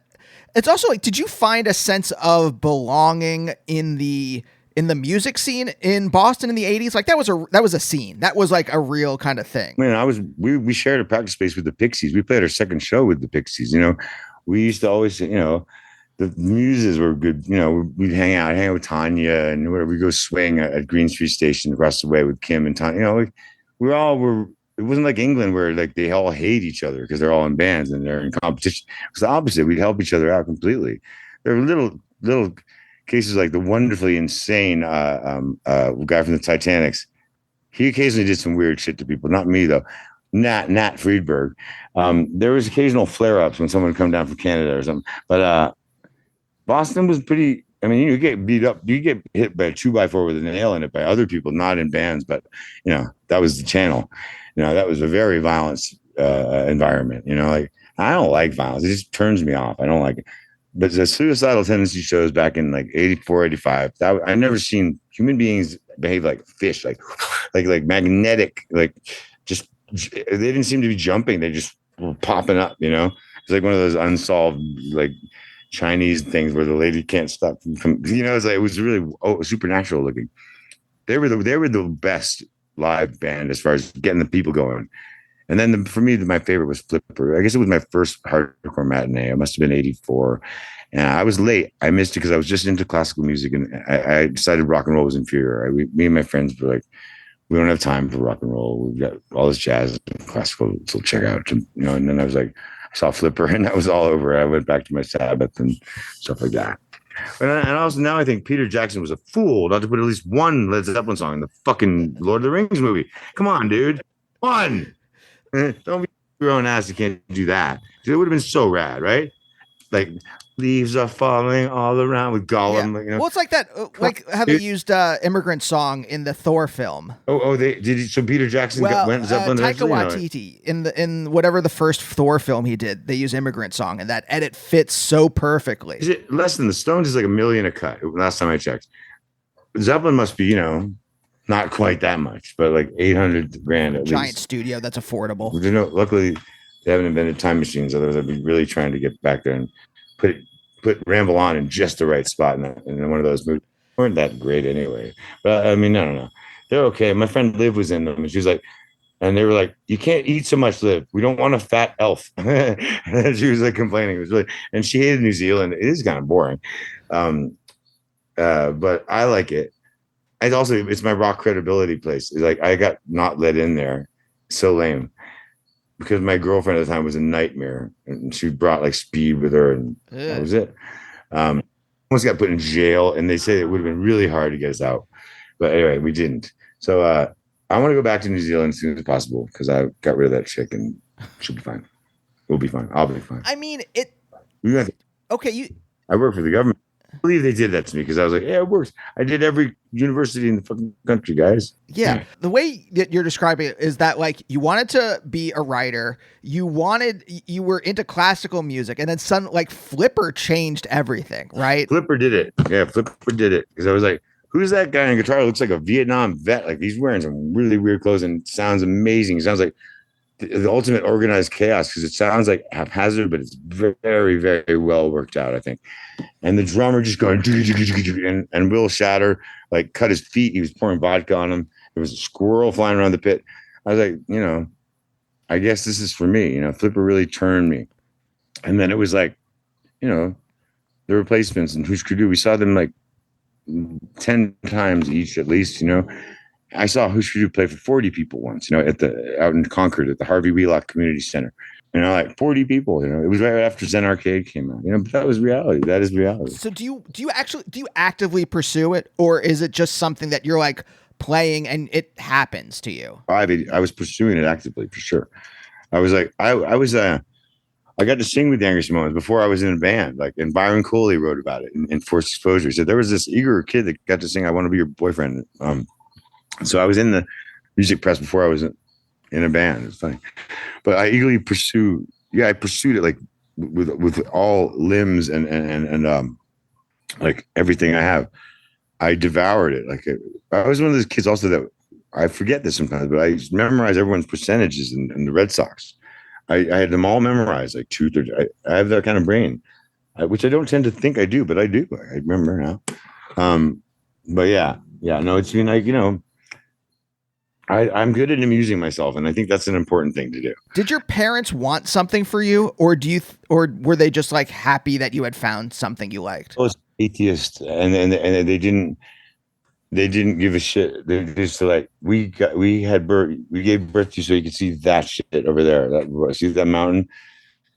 it's also like, did you find a sense of belonging in the music scene in Boston in the 80s? Like that was a scene. That was like a real kind of thing. Man, we shared a practice space with the Pixies. We played our second show with the Pixies. You know, we used to always, you know, the muses were good. You know, we'd hang out with Tanya and whatever. We go swing at Green Street Station across the way with Kim and Tanya. You know, we all were. It wasn't like England where like they all hate each other because they're all in bands and they're in competition. It was the opposite. We'd help each other out completely. There were little cases like the wonderfully insane guy from the Titanics. He occasionally did some weird shit to people. Not me though. Nat Friedberg. There was occasional flare-ups when someone would come down from Canada or something. But Boston was pretty. I mean, you get beat up. You get hit by a 2x4 with a nail in it by other people, not in bands. But you know, that was the channel. You know, that was a very violent environment. You know, like I don't like violence. It just turns me off. I don't like it. But the suicidal tendency shows back in like 84, 85. I never seen human beings behave like fish, like magnetic, like just they didn't seem to be jumping. They just were popping up. You know, it's like one of those unsolved like Chinese things where the lady can't stop from it's like it was really supernatural looking. They were the best live band as far as getting the people going. And then for me, my favorite was Flipper. I guess it was my first hardcore matinee. It must have been '84. And I was late. I missed it because I was just into classical music, and I decided rock and roll was inferior. Me and my friends were like, we don't have time for rock and roll. We've got all this jazz and classical to check out. And then I was like, I saw Flipper, and that was all over. I went back to my Sabbath and stuff like that. And also now I think Peter Jackson was a fool not to put at least one Led Zeppelin song in the fucking Lord of the Rings movie. Come on, dude. One. Don't be your own ass. You can't do that. It would have been so rad, right? Like leaves are falling all around with Gollum. Yeah. Well, it's like that. Like how they used "Immigrant Song" in the Thor film. They did. So Peter Jackson went Zeppelin. Taika Waititi in whatever the first Thor film he did, they use "Immigrant Song," and that edit fits so perfectly. Is it less than the Stones? Is like $1 million a cut. Last time I checked, Zeppelin must be not quite that much, but like 800 grand at Giant least. studio that's affordable. Luckily they haven't invented time machines. Otherwise, I'd be really trying to get back there and put Ramble On in just the right spot in one of those movies. They weren't that great anyway. But I mean, no. They're okay. My friend Liv was in them, and she was like, and they were like, "You can't eat so much, Liv. We don't want a fat elf." And she was like complaining. It was really, and she hated New Zealand. It is kind of boring, but I like it. It's my rock credibility place. It's like I got not let in there. So lame. Because my girlfriend at the time was a nightmare, and she brought like speed with her, and that was it. Almost got put in jail, and they say it would have been really hard to get us out. But anyway, we didn't. So I want to go back to New Zealand as soon as possible because I got rid of that chick, and she'll be fine. We'll be fine. I'll be fine. I mean, I work for the government. I believe they did that to me because I was like, yeah, it works. I did every university in the fucking country, guys. Yeah. The way that you're describing it is that like you wanted to be a writer, you were into classical music, and then like Flipper changed everything, right? Flipper did it. Yeah, Flipper did it. Because I was like, who's that guy on guitar? Looks like a Vietnam vet. Like he's wearing some really weird clothes and sounds amazing. It sounds like the ultimate organized chaos because it sounds like haphazard, but it's very, very well worked out, I think. And the drummer just going, and Will Shatter like cut his feet. He was pouring vodka on him. There was a squirrel flying around the pit. I was like, I guess this is for me. Flipper really turned me. And then it was like, the replacements and Who's Could Do. We saw them like 10 times each at least, I saw Who's Could Do play for 40 people once, out in Concord at the Harvey Wheelock Community Center. Like 40 people, it was right after Zen Arcade came out, but that was reality. That is reality. So do you actively pursue it, or is it just something that you're like playing and it happens to you? I was pursuing it actively for sure. I was like, I got to sing with the Angry Samoans before I was in a band, and Byron Coley wrote about it in Forced Exposure. He said there was this eager kid that got to sing I Want to Be Your Boyfriend. So I was in the music press before I was in a band. It's funny, but I eagerly pursued it like with all limbs and like everything I have. I devoured it. Like I was one of those kids also that I forget this sometimes, but I memorize everyone's percentages in the Red Sox. I had them all memorized, like 2/3. I have that kind of brain, which I don't tend to think I do, but I do. I remember now. But yeah, no, it's been like, I'm good at amusing myself, and I think that's an important thing to do. Did your parents want something for you, or or were they just like happy that you had found something you liked? I was atheist, and they didn't give a shit. They just like we gave birth to you so you could see that shit over there. See that mountain?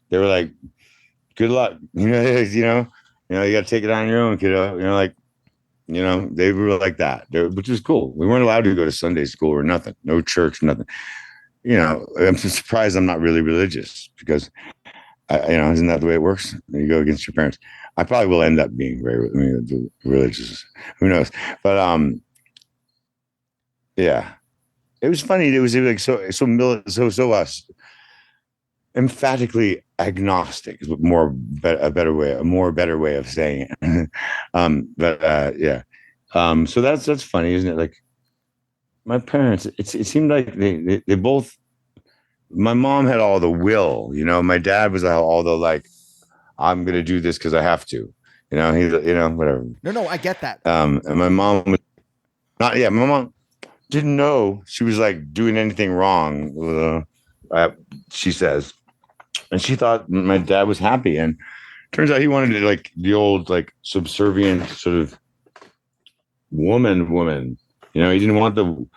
They were like, good luck. You got to take it on your own, kiddo. They were like that, which was cool. We weren't allowed to go to Sunday school or nothing, no church, nothing. I'm surprised I'm not really religious because, isn't that the way it works? You go against your parents. I probably will end up being very religious. Who knows? But yeah, it was funny. It was like so us emphatically agnostic is a better way of saying it. Yeah. So that's funny, isn't it? Like my parents, it seemed like they both. My mom had all the will, my dad was all the like, I'm gonna do this because I have to. Whatever. No, I get that. And my mom was not. Yeah, my mom didn't know she was like doing anything wrong. She says, and she thought my dad was happy, and turns out he wanted to like the old like subservient sort of woman. He didn't want the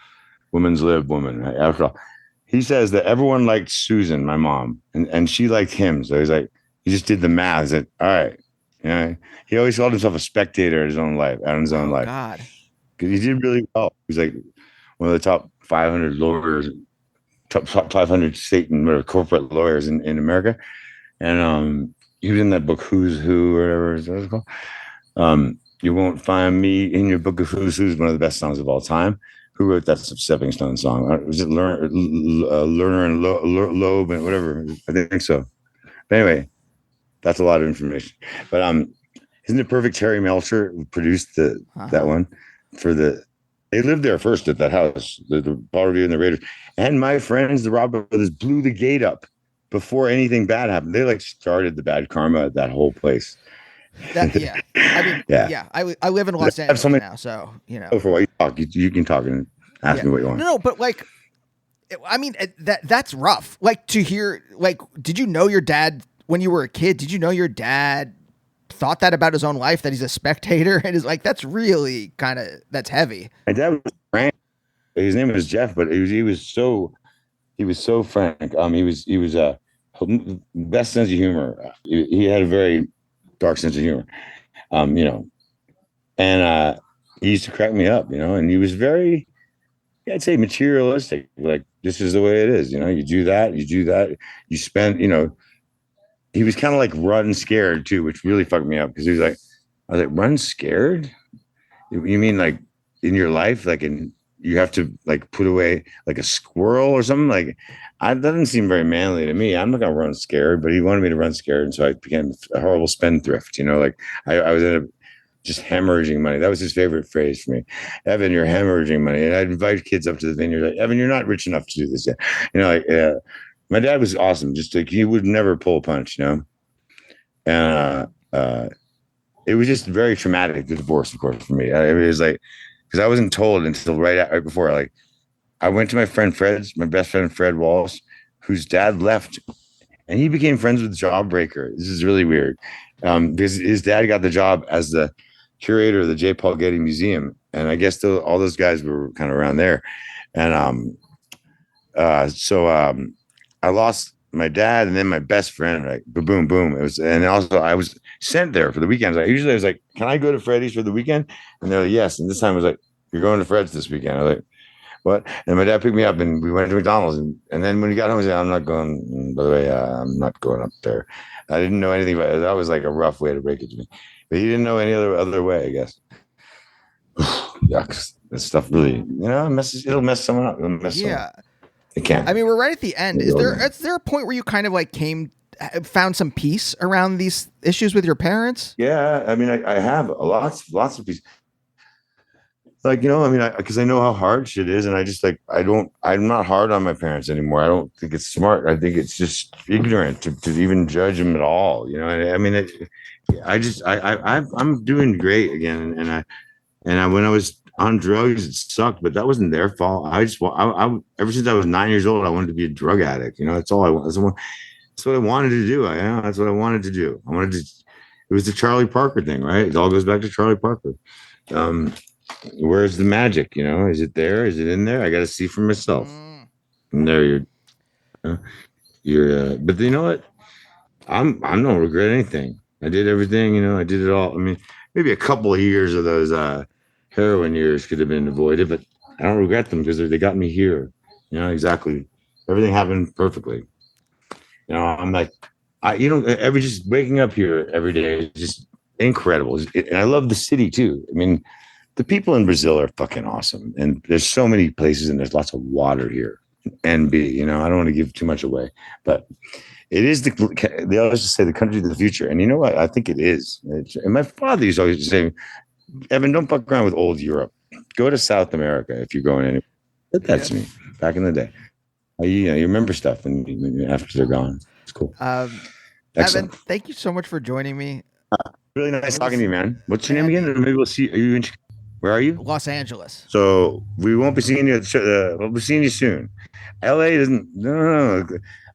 woman's lib woman. After all, he says that everyone liked Susan, my mom, and she liked him. So he's like, he just did the math. That all right, he always called himself a spectator in his own life, God, because he did really well. He's like one of the top 500 lawyers, top 500 state and corporate lawyers in America, and he was in that book Who's Who or whatever it's called. You Won't Find Me in Your Book of Who's Who's one of the best songs of all time. Who wrote that Stepping Stone song? Was it Lerner and Loeb and whatever? I think so. But anyway, that's a lot of information. But isn't it perfect? Terry Melcher produced that one for the. They lived there first at that house, the Paul Revere and the Raiders. And my friends, the Robert Brothers, blew the gate up before anything bad happened. They like started the bad karma at that whole place. I mean, yeah. I live in Los Angeles now, so For what you talk, you can talk and ask me what you want. No, but like, I mean, that's rough. Like to hear. Like, did you know your dad when you were a kid? Did you know your dad thought that about his own life, that he's a spectator? And is like, that's really that's heavy. My dad was frank. His name was Jeff, but he was so frank. He was best sense of humor. He had a very dark sense of humor, and he used to crack me up, and he was very, I'd say, materialistic. Like, this is the way it is, you do that, you spend, he was kind of like run scared too, which really fucked me up because I was like, run scared? You mean like in your life, like you have to like put away like a squirrel or something? Like, that doesn't seem very manly to me. I'm not gonna run scared, but he wanted me to run scared, and so I became a horrible spendthrift. Like I was in just hemorrhaging money. That was his favorite phrase for me. Evan, you're hemorrhaging money. And I'd invite kids up to the vineyard. Like, Evan, you're not rich enough to do this yet. My dad was awesome. Just like, he would never pull a punch, And it was just very traumatic, the divorce, of course, for me. It was like, because I wasn't told until right before. Like, I went to my best friend Fred Walsh, whose dad left, and he became friends with Jawbreaker. This is really weird, because his dad got the job as the curator of the J. Paul Getty Museum, and I guess all those guys were kind of around there, and so I lost my dad and then my best friend. Right, boom, boom. It was, and also I was sent there for the weekends. I was like, "Can I go to Freddy's for the weekend?" And they're like, "Yes." And this time I was like, "You're going to Fred's this weekend." I was like, "What?" And my dad picked me up and we went to McDonald's. And then when he got home, he said, "I'm not going, by the way, I'm not going up there." I didn't know anything about it. That was like a rough way to break it to me. But he didn't know any other way, I guess. Yucks. That stuff really, it'll mess someone up. It'll mess someone up. It can. I mean, we're right at the end. Is there a point where you kind of like found some peace around these issues with your parents? Yeah. I mean, I have lots of peace. Like, because I know how hard shit is, and I just like, I'm not hard on my parents anymore. I don't think it's smart. I think it's just ignorant to even judge them at all. I mean, I'm doing great again. And when I was on drugs, it sucked, but that wasn't their fault. I ever since I was 9 years old, I wanted to be a drug addict. That's all I want. That's what I wanted to do. That's what I wanted to do. It was the Charlie Parker thing, right? It all goes back to Charlie Parker. Where's the magic? Is it there? Is it in there? I got to see for myself. And there but you know what? I don't regret anything. I did everything, I did it all. I mean, maybe a couple of years of those heroin years could have been avoided, but I don't regret them because they got me here. Exactly. Everything happened perfectly. I'm like, just waking up here every day is just incredible. And I love the city too. I mean, the people in Brazil are fucking awesome. And there's so many places and there's lots of water here. NB, I don't want to give too much away, but it is they always say the country of the future. And you know what? I think it is. And my father used to always say, Evan, don't fuck around with old Europe. Go to South America if you're going anywhere. That's me back in the day. You remember stuff and after they're gone. It's cool. Excellent. Evan, thank you so much for joining me. Really nice talking to you, man. What's your name again? Maybe we'll see. Are you in? Where are you? Los Angeles. So we won't be seeing you. We'll be seeing you soon. LA doesn't. No.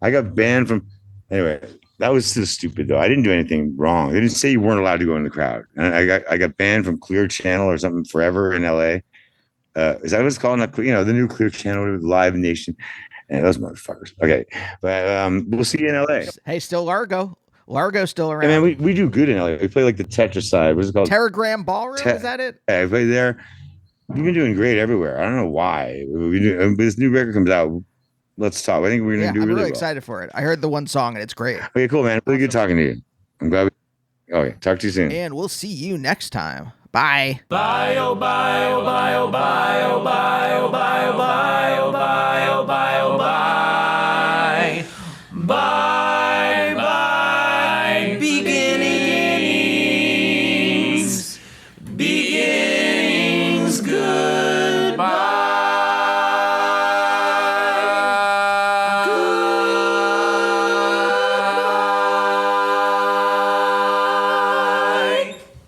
I got banned from. Anyway, that was so stupid though. I didn't do anything wrong. They didn't say you weren't allowed to go in the crowd. And I got banned from Clear Channel or something forever in LA. Is that what it's called? The new Clear Channel, Live Nation, and those motherfuckers. Okay, but we'll see you in LA. Hey, still Largo. Largo's still around. Hey, man, we do good in LA. We play like the Tetris side. What's it called? Terragram Ballroom. Is that it? Yeah, I play there. You've been doing great everywhere. I don't know why. This new record comes out. Let's talk. I think we're gonna do I'm really well. excited for it. I heard the one song and it's great. Okay, cool, man. Really good talking to you. I'm glad. Okay, talk to you soon. And we'll see you next time. Bye. Bye, oh, bye, oh, bye, oh, bye, oh, bye, oh, bye, oh, bye.